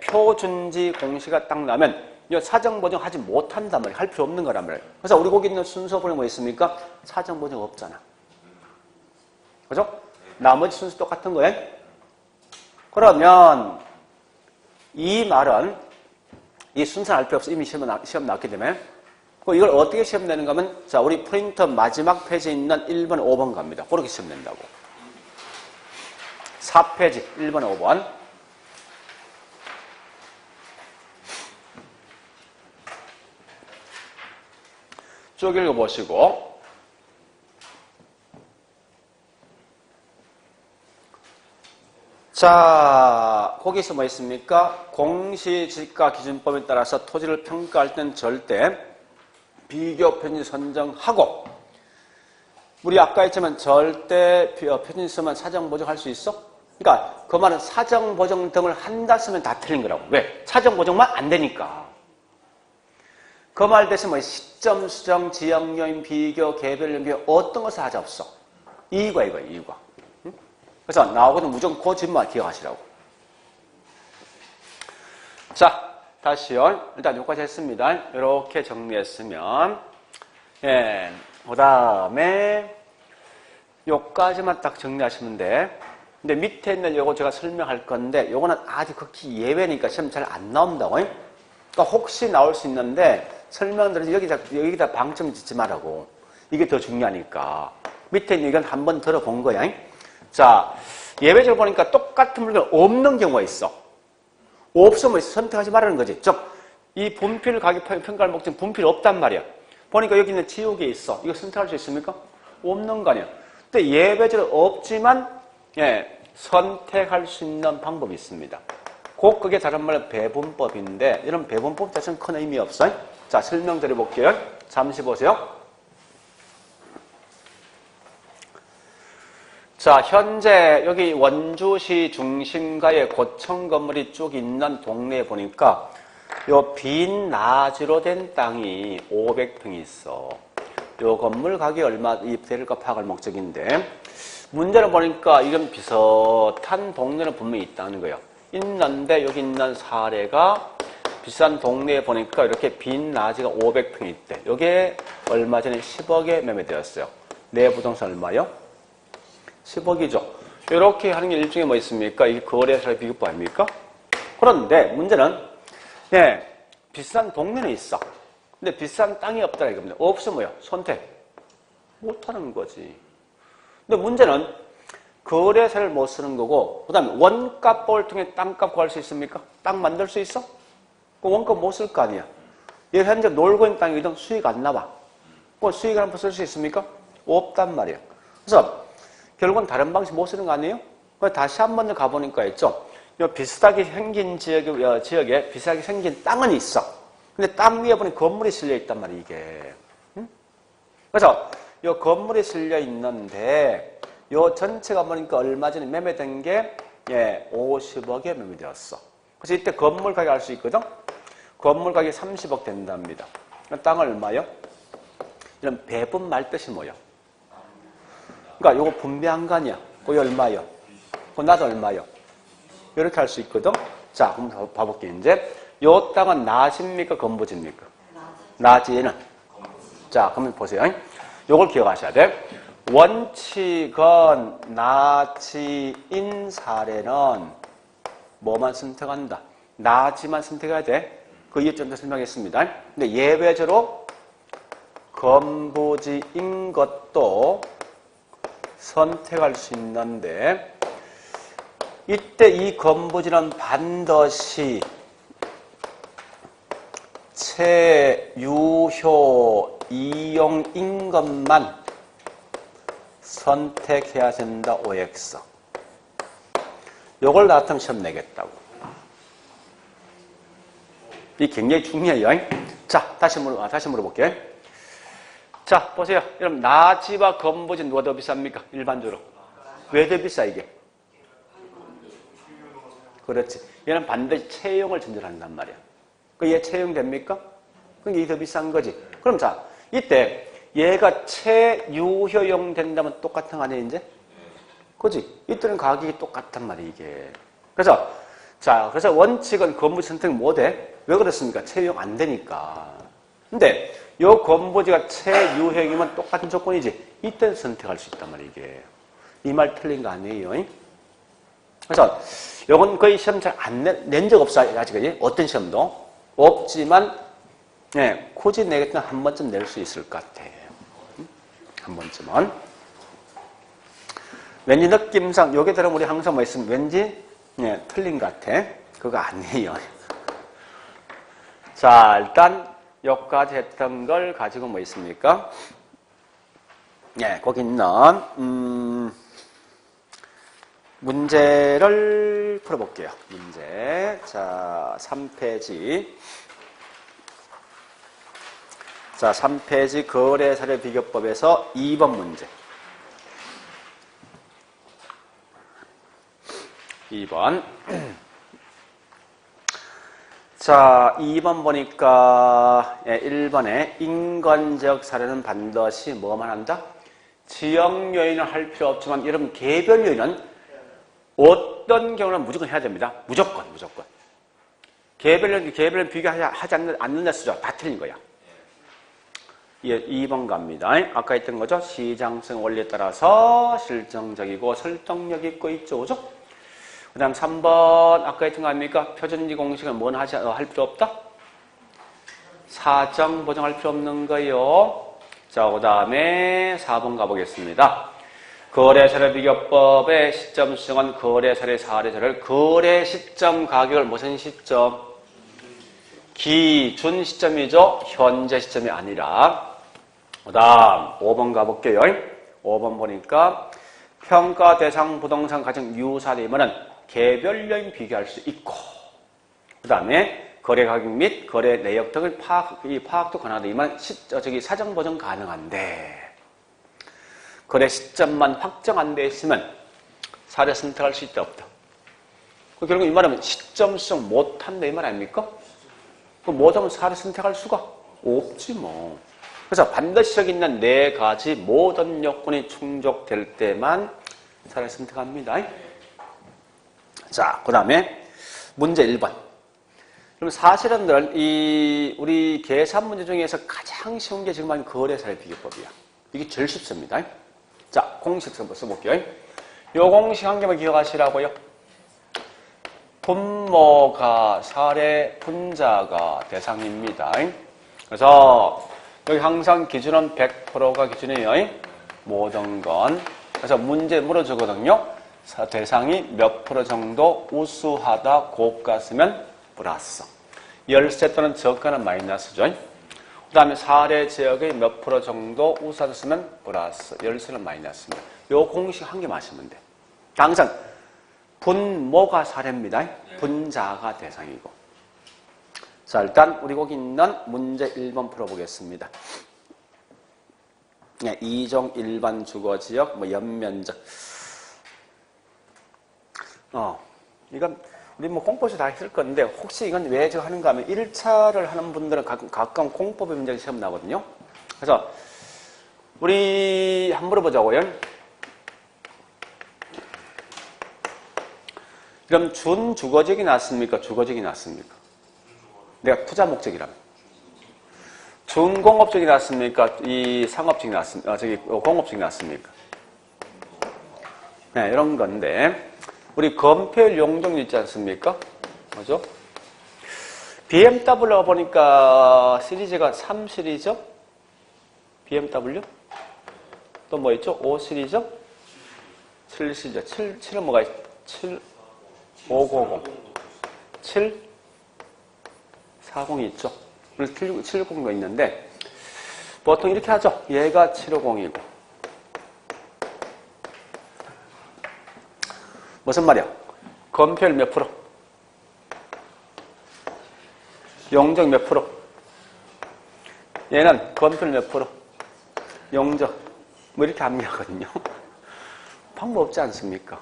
표준지 공시가 딱 나면 이 사정 보정하지 못한단 말이야. 할 필요 없는 거란 말이야. 그래서 우리 거기 있는 순서 보면 뭐 있습니까? 사정 보정 없잖아. 그죠? 나머지 순서 똑같은 거예요. 그러면 이 말은 이 순서는 알 필요 없어. 이미 시험 나왔기 때문에. 이걸 어떻게 시험 내는가 하면 자, 우리 프린터 마지막 페이지에 있는 1번, 5번 갑니다. 그렇게 시험 낸다고. 4페이지 1번, 5번. 쭉 읽어보시고 자, 거기서 뭐 있습니까? 공시지가기준법에 따라서 토지를 평가할 때는 절대 비교 표준지 선정하고 우리 아까 했지만 절대 표준지 쓰면 사정 보정할 수 있어? 그러니까 그 말은 사정 보정 등을 한다 쓰면 다 틀린 거라고. 왜? 사정 보정만 안 되니까. 그 말 대신 뭐 시점 수정, 지역 요인, 비교, 개별 요인, 비교 어떤 것을 하지 없어. 이유가 이거예요. 이유가. 응? 그래서 나오거든 무조건 그 질문만 기억하시라고. 자, 다시요. 일단 여기까지 했습니다. 이렇게 정리했으면 예, 그 다음에 요까지만 딱 정리하시면 돼. 근데 밑에 있는 요거 제가 설명할 건데 요거는 아주 극히 예외니까 시험 잘 안 나온다고. 그러니까 혹시 나올 수 있는데 설명드려서 여기다 방점 짓지 말라고. 이게 더 중요하니까. 밑에 있는 이건 한번 들어본 거야. 자, 예외적으로 보니까 똑같은 물건 없는 경우가 있어. 없으면 선택하지 말라는 거지. 즉, 이 분필 가격 평가할 목적은 분필 없단 말이야. 보니까 여기 있는 지옥에 있어. 이거 선택할 수 있습니까? 없는 거 아니야. 근데 예외적으로 없지만 예, 선택할 수 있는 방법이 있습니다. 곧 그게 다른 말로 배분법인데 이런 배분법 자체는 큰 의미 없어요. 자, 설명드려 볼게요. 잠시 보세요. 자, 현재 여기 원주시 중심가에 고층 건물이 쭉 있는 동네에 보니까 요 빈 나지로 된 땅이 500평이 있어. 요 건물 가격이 얼마 입될까 파악할 목적인데 문제는 보니까 이런 비슷한 동네는 분명히 있다는 거예요. 있는데 여기 있는 사례가 비싼 동네에 보니까 이렇게 빈 나지가 500평이 있대. 이게 얼마 전에 10억에 매매되었어요. 내 부동산 얼마요? 10억이죠. 이렇게 하는 게 일종의 뭐 있습니까? 이게 거래사례 비교법 아닙니까? 그런데 문제는 예, 비싼 동네는 있어. 근데 비싼 땅이 없다 이겁니다. 없으면 뭐요? 선택 못하는 거지. 근데 문제는 거래세를 못 쓰는 거고 그 다음에 원가법을 통해 땅값 구할 수 있습니까? 땅 만들 수 있어? 그 원가 못 쓸 거 아니야. 얘 현재 놀고 있는 땅이든 수익 안 나와. 그 수익을 한번 쓸 수 있습니까? 없단 말이야. 그래서 결국은 다른 방식 못 쓰는 거 아니에요? 다시 한 번 더 가보니까 있죠. 비슷하게 생긴 지역에 비슷하게 생긴 땅은 있어. 근데 땅 위에 보니 건물이 실려 있단 말이야, 이게. 응? 그래서 이 건물이 실려 있는데 요 전체가 보니까 얼마 전에 매매된 게 예, 50억에 매매되었어. 그래서 이때 건물 가격 알 수 있거든? 건물 가격이 30억 된답니다. 땅 얼마요? 이런 배분 말뜻이 뭐야? 그러니까 요거 분배한 거 아니야? 그거 얼마요? 그거 나도 얼마요? 이렇게 할 수 있거든? 자, 한번 봐볼게요, 이제. 요 땅은 낮입니까? 건부지입니까? 낮이에는. 자, 그러면 보세요. 요걸 기억하셔야 돼. 원칙은 낮이인 사례는 뭐만 선택한다? 낮이만 선택해야 돼. 그 이유 좀 더 설명하겠습니다. 근데 예외적으로 건부지인 것도 선택할 수 있는데 이때 이 건부지는 반드시 채유효 이용인 것만 선택해야 된다. OX. 요걸 나타내면 시험 내겠다고. 이 굉장히 중요해요. 자, 다시 물어볼게요. 자, 보세요. 여러분, 나지와 건부지 누가 더 비쌉니까? 일반적으로. 왜 더 비싸, 이게? 그렇지. 얘는 반드시 채용을 전제한단 말이야. 얘 채용됩니까? 그럼 이게 더 비싼 거지. 그럼 자, 이때 얘가 채유효용 된다면 똑같은 거 아니야, 이제? 그지? 이때는 가격이 똑같단 말이야, 이게. 그래서, 자, 그래서 원칙은 건부지 선택 못해. 왜 그렇습니까? 채용 안 되니까. 근데, 요 건부지가 채유효이면 똑같은 조건이지. 이때는 선택할 수 있단 말이야, 이게. 이 말 틀린 거 아니에요? 그래서, 요건 거의 시험 잘 안 낸 적 없어, 아직까지. 어떤 시험도. 없지만, 예, 굳이 내겠다 한 번쯤 낼 수 있을 것 같아. 한 번쯤은. 왠지 느낌상, 요게 들으면 우리 항상 뭐 있으면 왠지, 예, 틀린 것 같아. 그거 아니에요. 자, 일단, 여기까지 했던 걸 가지고 뭐 있습니까? 예, 거기 있는, 문제를 풀어볼게요. 문제. 자, 3페이지. 자, 3페이지 거래사례 비교법에서 2번 문제. 2번. 자, 2번 보니까 1번에 인권적 사례는 반드시 뭐만 한다? 지역 요인을 할 필요 없지만 여러분 개별 요인은 어떤 경우는 무조건 해야 됩니다. 무조건. 개별은 비교하지 않는다 쓰죠. 다 틀린 거야. 예, 2번 갑니다. 아까 했던 거죠. 시장성 원리에 따라서 실정적이고 설득력 있고 있죠. 그죠? 그 다음 3번 아까 했던 거 아닙니까? 표준지 공식은 뭐는 할 필요 없다? 사정 보정할 필요 없는 거요. 자, 그 다음에 4번 가보겠습니다. 거래사례 비교법의 시점 수정은 거래사례 사례자를 거래 시점 가격을 무슨 시점? 기준 시점이죠. 현재 시점이 아니라. 그 다음 5번 가볼게요. 5번 보니까 평가 대상 부동산 가장 유사되면은 개별 요인 비교할 수 있고 그 다음에 거래 가격 및 거래 내역 등을 파악도 가능하지만 사정 보정 가능한데 거래 시점만 확정 안 돼 있으면 사례 선택할 수 있다 없다. 결국 이 말하면 시점 수정 못한다 이 말 아닙니까? 못하면 사례 선택할 수가 없지 뭐. 그래서 반드시 여기 있는 4가지 모든 요건이 충족될 때만 사례 선택합니다. 자, 그 다음에 문제 1번. 그럼 사실은 우리 계산 문제 중에서 가장 쉬운 게 지금 한 거래사례 비교법이야. 이게 제일 쉽습니다. 자, 공식 한번 써볼게요. 요 공식 한 개만 기억하시라고요. 분모가 사례, 분자가 대상입니다. 그래서 여기 항상 기준은 100%가 기준이에요. 모든 건. 그래서 문제 물어주거든요. 대상이 몇 프로 정도 우수하다, 고가 쓰면 플러스. 열세 또는 저가는 마이너스죠. 그 다음에 사례 지역의 몇 프로 정도 우수하다 쓰면 플러스. 열세는 마이너스입니다. 요 공식 한 개 마시면 돼. 항상 분모가 사례입니다. 분자가 대상이고. 자, 일단 우리 거기 있는 문제 1번 풀어보겠습니다. 네, 2종 일반 주거지역, 연면적. 이건 우리 공포시 다 했을 건데 혹시 이건 왜 저 하는가 하면 1차를 하는 분들은 가끔 공법의 문제가 시험 나거든요. 그래서 우리 한번 물어보자고요. 그럼 준주거지역이 낫습니까? 주거지역이 낫습니까? 내가 투자 목적이라면. 준공업적이 낫습니까? 이 상업적이 낫습니까? 공업적이 낫습니까? 네, 이런 건데. 우리 검표율 용적률 있지 않습니까? 그죠? BMW가 보니까 시리즈가 3 시리즈? BMW? 또 뭐 있죠? 5 시리즈? 7 시리즈. 7은 뭐가 있죠? 7, 590. 7, 40이 있죠. 760도 있는데, 보통 이렇게 하죠. 얘가 750이고. 무슨 말이야? 검표율 몇 프로? 용적 몇 프로? 얘는 검표율 몇 프로? 용적. 뭐 이렇게 합리하거든요. 방법 없지 않습니까?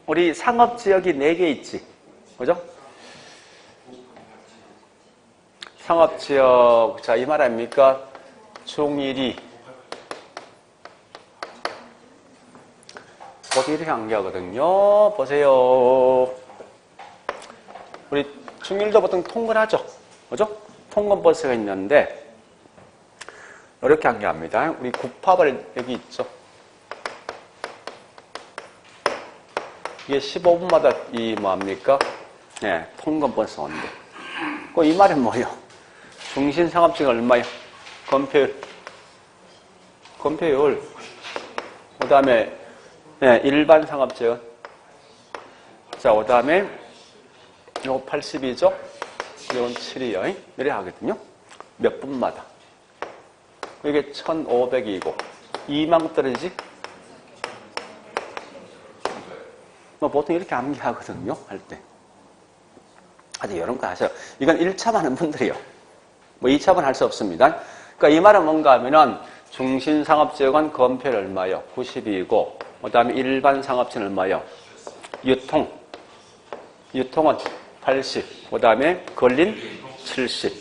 우리 상업지역이 4개 있지. 그죠? 상업지역, 자, 이 말 아닙니까? 중일이 곧 이렇게 한계하거든요. 보세요. 우리 중일도 보통 통근하죠. 그죠? 통근 버스가 있는데 이렇게 한계합니다. 우리 국밥을 여기 있죠. 이게 15분마다 이 뭐합니까? 네, 통근 버스 온대. 이 말은 뭐예요? 중심 상업지가 얼마요? 검표율. 그 다음에, 네, 일반 상업지역. 자, 그 다음에, 이거 80이죠? 이건 7이요. 이래 하거든요. 몇 분마다. 이게 1500이고, 2만 떨어지지? 보통 이렇게 암기하거든요, 할 때. 아주 이런 거 하세요. 이건 1차만 하는 분들이요. 2차만 할 수 없습니다. 그러니까 이 말은 뭔가 하면은 중심 상업지역은 검표율 얼마요? 90이고 그 다음에 일반 상업지는 얼마요? 유통은 80, 그 다음에 걸린 70,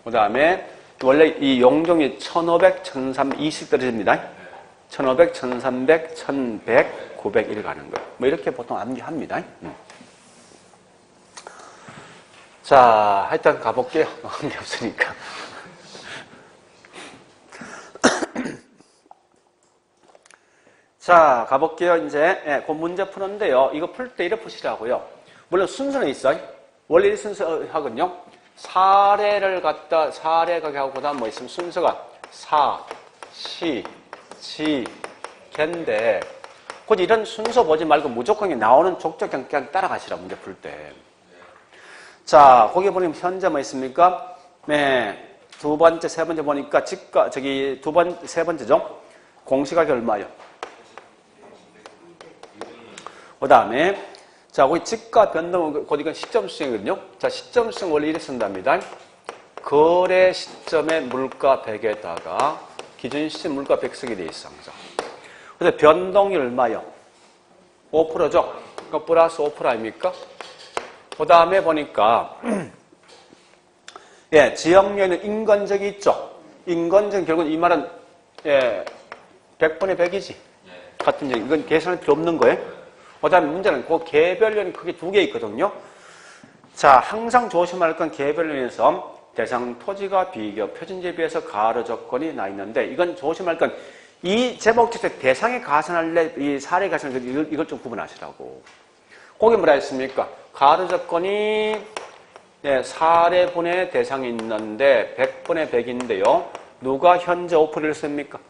그 다음에 원래 이 용종이 1500, 1300, 20 떨어집니다. 1500, 1300, 1100, 900 이렇게 가는 거예요. 뭐 이렇게 보통 암기합니다. 자, 일단 가볼게요. 관계 없으니까. 자, 가볼게요. 이제 그 문제 푸는데요. 이거 풀 때 이렇게 푸시라고요. 물론 순서는 있어요. 원래 이 순서 하거든요. 사례가 하고 그다음 뭐 있으면 순서가 사, 시, 지, 겐데 굳이 이런 순서 보지 말고 무조건 나오는 족족 그냥 따라가시라 문제 풀 때. 자, 거기 보면 현재 뭐 있습니까? 네, 두 번째, 세 번째 보니까 세 번째죠. 공시가격 얼마요? 그 다음에 자, 거기 지가 변동은 곧 이건 시점 수익이거든요. 자, 시점 수익 원래 이렇게 쓴답니다. 거래 시점의 물가 100에다가 기준 시점 물가 100 쓰게 돼 있어 항상. 그래서 변동이 얼마요? 5%죠. 그러니까 플러스 5% 아닙니까? 그 다음에 보니까 예, 지역료에는 인건적이 있죠. 인건적 결국은 이 말은 예, 100분의 100이지. 같은 적. 이건 계산할 필요 없는 거예요. 그 다음에 문제는 그 개별료는 크게 두 개 있거든요. 자, 항상 조심할 건 개별료에서 대상 토지가 비교, 표준지에 비해서 가로 조건이 나 있는데 이건 조심할 건 이 제목에서 대상에 가산할래, 이 사례 가산할래 이걸 좀 구분하시라고. 거기 뭐라 했습니까? 가로 조건이 네, 사례분의 대상이 있는데 100분의 100인데요. 누가 현재 5%를 씁니까?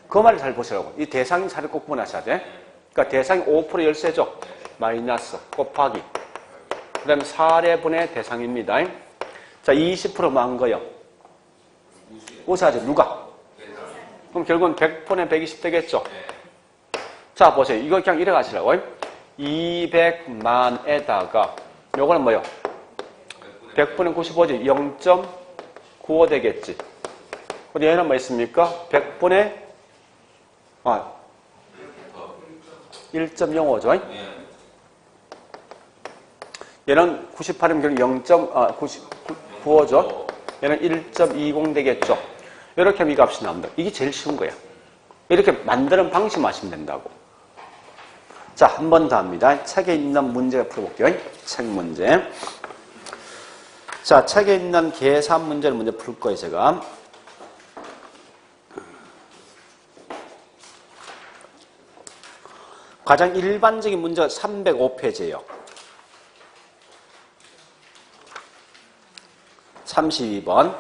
그 말을 잘 보시라고. 이 대상이 사례 꼭 구분하셔야 돼. 그러니까 대상이 5% 열세죠. 마이너스 곱하기. 그 다음에 사례분의 대상입니다. 자, 20%만 한 거요. 우사하죠. 누가? 그럼 결국은 100분의 120 되겠죠. 자, 보세요. 이거 그냥 이래 가시라고. 200만에다가 요거는 뭐요? 100분의 95지. 0.95 되겠지. 그리고 얘는 뭐 있습니까? 100분의 1.05죠. 얘는 98이면 0.95죠. 얘는 1.20 되겠죠. 이렇게 하면 이 값이 나옵니다. 이게 제일 쉬운 거야. 이렇게 만드는 방식만 하시면 된다고. 자, 한 번 더 합니다. 책에 있는 문제 풀어볼게요. 책 문제. 자, 책에 있는 계산 문제를 먼저 풀 거예요, 제가. 가장 일반적인 문제가 305페이지예요. 32번.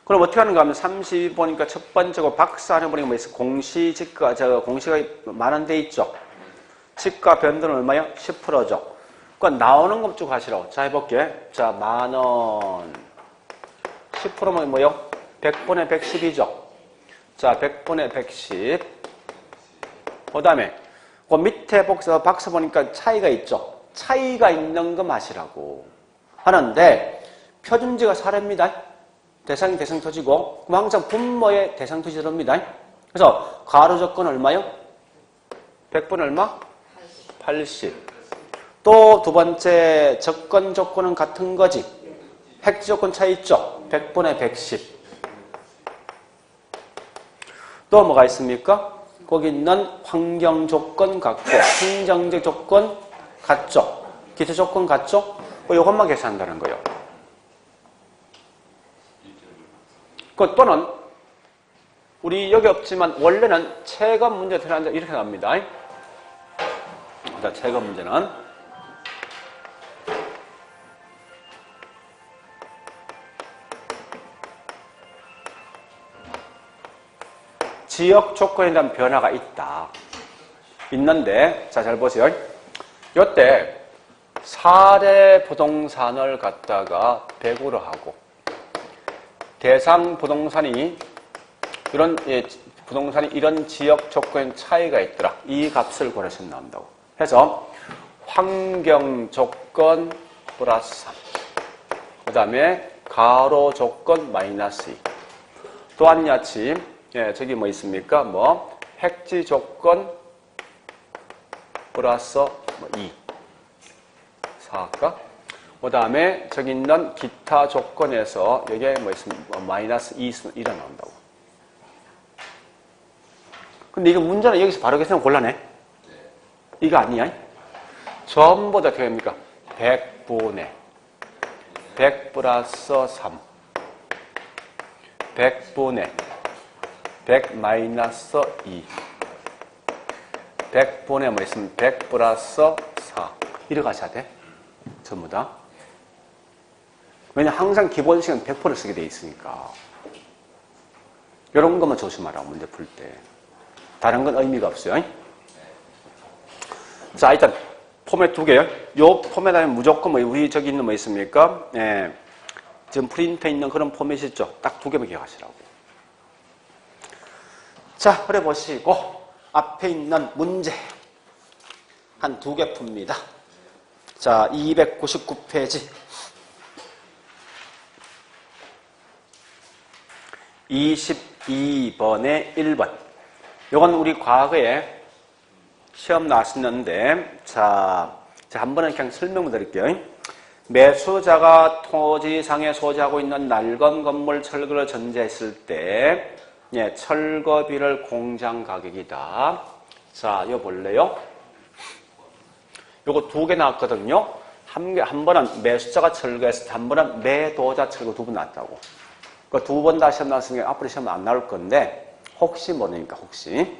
그럼 어떻게 하는가 하면 32번이니까 첫 번째고 박스 안에 보니까 뭐 있어? 공시지가, 공시가 만원 돼 있죠? 지가 변동은 얼마요? 10%죠. 그러니까 나오는 것 쭉 하시라고. 자, 해볼게. 자, 만원. 10%면 뭐요? 100분의 110이죠. 자, 100분의 110. 그 다음에, 그 밑에 박스 보니까 차이가 있죠? 차이가 있는 거 마시라고 하는데, 표준지가 사례입니다. 대상이 대상 토지고, 그럼 항상 분모의 대상 토지 들어옵니다. 그래서, 가로 조건 얼마요? 100분 얼마? 80. 또 두 번째, 조건은 같은 거지. 핵지 조건 차이 있죠? 100분의 110. 또 뭐가 있습니까? 거기 있는 환경 조건 같고, 행정적 조건 같죠? 기초 조건 같죠? 이것만 계산한다는 거예요. 또는, 우리 여기 없지만, 원래는 체감 문제 들어가는데 이렇게 나옵니다. 자, 체감 문제는. 지역 조건에 대한 변화가 있다. 있는데, 자, 잘 보세요. 요때 사례 부동산을 갖다가 100으로 하고, 대상 부동산이 부동산이 이런 지역 조건 차이가 있더라. 이 값을 고려해서 나온다고. 해서 환경 조건 플러스 3. 그 다음에 가로 조건 마이너스 2. 또한 같이 예, 저기 뭐 있습니까? 뭐 핵지 조건 플러스 2. 4할까? 그 다음에 저기 있는 기타 조건에서 여기에 뭐 있습니까? 마이너스 2 있으면 1이 나온다고. 근데 이거 문제는 여기서 바로 계산하면 곤란해. 이거 아니야? 전부 다 어떻게 됩니까? 100분의 100 플러스 3. 100분의 100 마이너스 2. 100분의 뭐 있으면 100 플러스 4. 이렇게 하셔야 돼. 전부 다. 왜냐 항상 기본식은 100%를 쓰게 돼 있으니까. 이런 것만 조심하라고 문제 풀 때. 다른 건 의미가 없어요. 자, 일단 포맷 두 개요. 요 포맷 안에 무조건 뭐 우리 저기 있는 뭐 있습니까? 예. 지금 프린트에 있는 그런 포맷이 있죠. 딱 두 개만 기억하시라고. 자, 그래 보시고 앞에 있는 문제 한 두 개 풉니다. 자, 299페이지. 22번에 1번. 이건 우리 과거에 시험 나왔었는데, 자, 한 번은 그냥 설명을 드릴게요. 매수자가 토지상에 소지하고 있는 낡은 건물 철거를 전제했을 때, 예, 철거비를 공장 가격이다. 자, 이거 볼래요? 요거 두 개 나왔거든요. 한 번은 매수자가 철거했을 때, 한 번은 매도자 철거 두 번 나왔다고. 그 두 번 다 시험 나왔으니까 앞으로 시험 안 나올 건데, 혹시 모르니까, 혹시.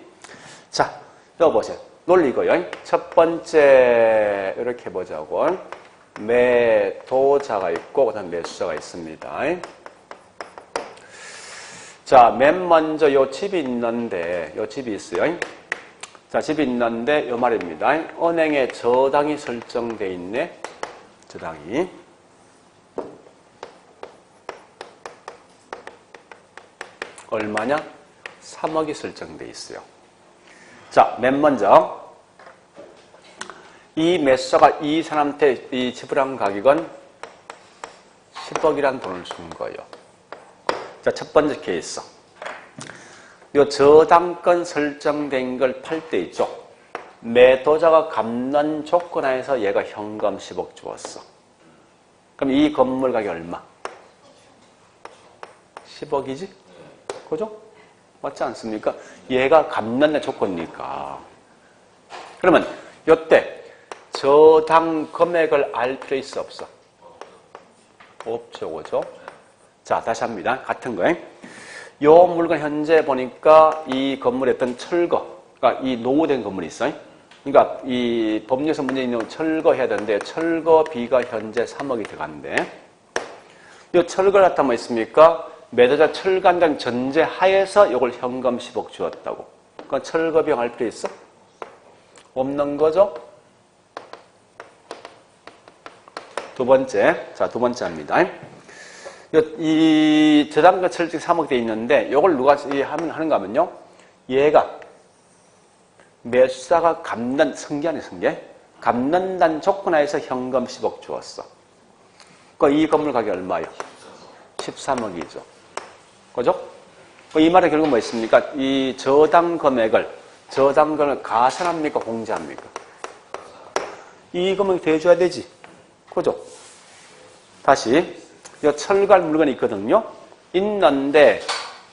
자, 여기 보세요. 논리 이거요. 첫 번째, 이렇게 해보자고. 매도자가 있고, 그 다음 매수자가 있습니다. 자, 맨 먼저 요 집이 있는데, 요 집이 있어요. 자, 집이 있는데, 요 말입니다. 은행에 저당이 설정돼 있네. 저당이. 얼마냐? 3억이 설정돼 있어요. 자, 맨 먼저 이 매수자가 이 사람한테 이 지불한 가격은 10억이라는 돈을 준 거예요. 자, 첫 번째 케이스. 이 저당권 설정된 걸 팔 때 있죠. 매도자가 갚는 조건 하에서 얘가 현금 10억 주었어. 그럼 이 건물 가격이 얼마? 10억이지? 그죠? 맞지 않습니까? 얘가 갚는 조건이니까. 그러면 이때 저당 금액을 알 필요 있어 없어? 없죠, 그죠? 자, 다시 합니다. 같은 거예요. 요 물건 현재 보니까 이 건물에 어떤 철거, 그러니까 이 노후된 건물이 있어요. 그러니까 이 법률에서 문제 있는 철거해야 되는데 철거비가 현재 3억이 들어가는데 이 철거를 갖다 뭐 있습니까? 매도자 철간당 전제 하에서 이걸 현금 10억 주었다고. 그건 철거비 할 필요 있어? 없는 거죠? 두 번째. 자, 두 번째 합니다. 이 저당권 철칙 3억 돼 있는데 이걸 누가 하는가 하면요. 얘가 매수자가 갚는 승계하는 승계. 갚는다는 조건 하에서 현금 10억 주었어. 이 건물 가격이 얼마예요? 13억이죠. 그죠? 이 말은 결국 뭐 있습니까? 이 저당 금액을 가산합니까? 공제합니까? 이 금액 대줘야 되지. 그죠? 다시. 이 철거할 물건이 있거든요. 있는데,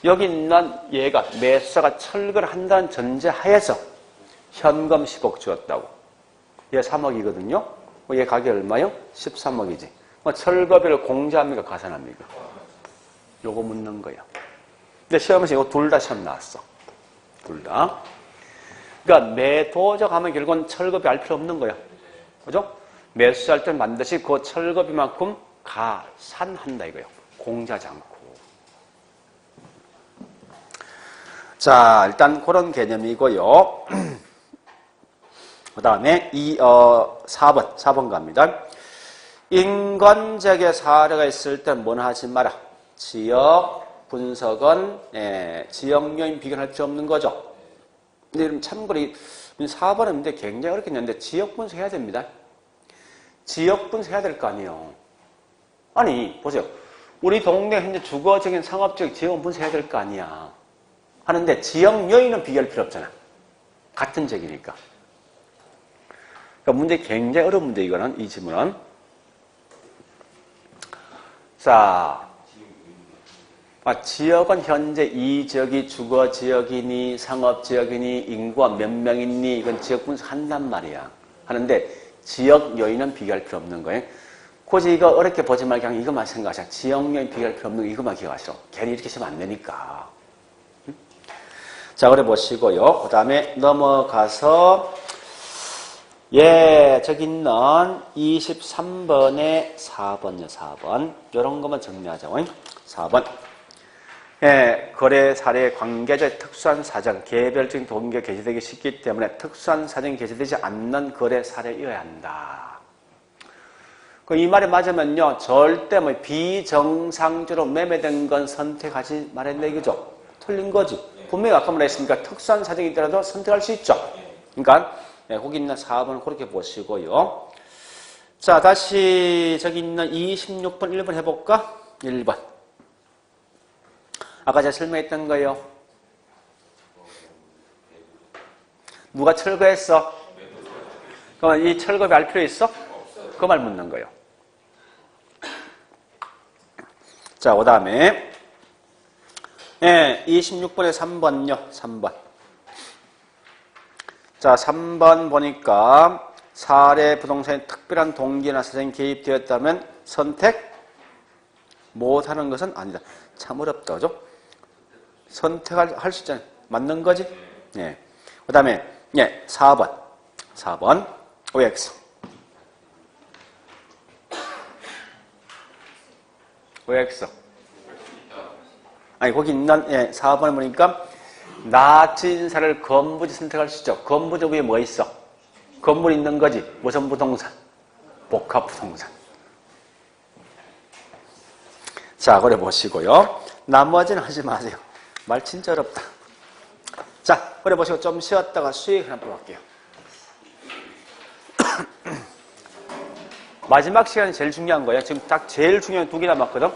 여기 있는 얘가, 매수자가 철거를 한다는 전제 하에서 현금 10억 주었다고. 얘 3억이거든요. 얘 가격이 얼마요? 13억이지. 철거비를 공제합니까? 가산합니까? 요거 묻는 거야. 근데 시험에서 이거 둘 다 시험 나왔어. 둘 다. 그러니까 매도자 가면 결국은 철거비 알 필요 없는 거야. 그죠? 매수할 때 반드시 그 철거비만큼 가산한다 이거예요. 공제하지 않고. 자, 일단 그런 개념이고요. 그 다음에 4번 갑니다. 인건재개 사례가 있을 때 뭐는 하지 마라. 지역 분석은 지역 요인 비교할 필요 없는 거죠. 근데 여러분 참고로 4번은 근데 굉장히 어렵겠는데 지역 분석해야 됩니다. 지역 분석해야 될 거 아니에요. 아니 보세요. 우리 동네 현재 주거적인 상업적 지역은 분석해야 될 거 아니야. 하는데 지역 요인은 비교할 필요 없잖아. 같은 지역이니까. 그러니까 문제 굉장히 어려운 문제 이거는 이 질문은. 자, 지역은 현재 이 지역이 주거 지역이니 상업 지역이니 인구가 몇 명이니 이건 지역 분석한단 말이야. 하는데 지역 요인은 비교할 필요 없는 거예요. 굳이 이거 어렵게 보지 말고 그냥 이것만 생각하자. 지역 요인 비교할 필요 없는 거 이것만 기억하시오. 괜히 이렇게 쓰면 안 되니까. 자, 그래 보시고요. 그 다음에 넘어가서 저기 있는 23번에 4번요, 4번. 이런 것만 정리하자고. 4번. 거래 사례 관계자의 특수한 사정, 개별적인 동기가 게시되기 쉽기 때문에 특수한 사정이 게시되지 않는 거래 사례여야 한다. 이 말이 맞으면요, 절대 비정상적으로 매매된 건 선택하지 말았네, 이거죠? 틀린 거지. 분명히 아까 말했으니까 특수한 사정이 있더라도 선택할 수 있죠. 그러니까, 거기 있는 4번을 그렇게 보시고요. 자, 다시 저기 있는 26번, 1번 해볼까? 1번. 아까 제가 설명했던 거예요. 누가 철거했어? 그럼 이 철거비 알 필요 있어? 그 말 묻는 거예요. 자, 그 다음에 26번에 3번요. 3번. 자, 3번 보니까 사례 부동산에 특별한 동기나 사정이 개입되었다면 선택 못하는 것은 아니다. 참 어렵다, 그죠? 선택할 수 있잖아요. 맞는 거지? 그 다음에 4번. 4번 OX. OX. 아니, 거기 있는 4번에 보니까 낫진 인사를 건부지 선택할 수 있죠. 건부지 위에 뭐 있어? 건물 있는 거지. 무슨 부동산? 복합부동산. 자, 그래 보시고요. 나머지는 하지 마세요. 말 진짜 어렵다. 자, 그래 보시고 좀 쉬었다가 수익 하나 볼게요. 마지막 시간이 제일 중요한 거예요. 지금 딱 제일 중요한 두 개 남았거든.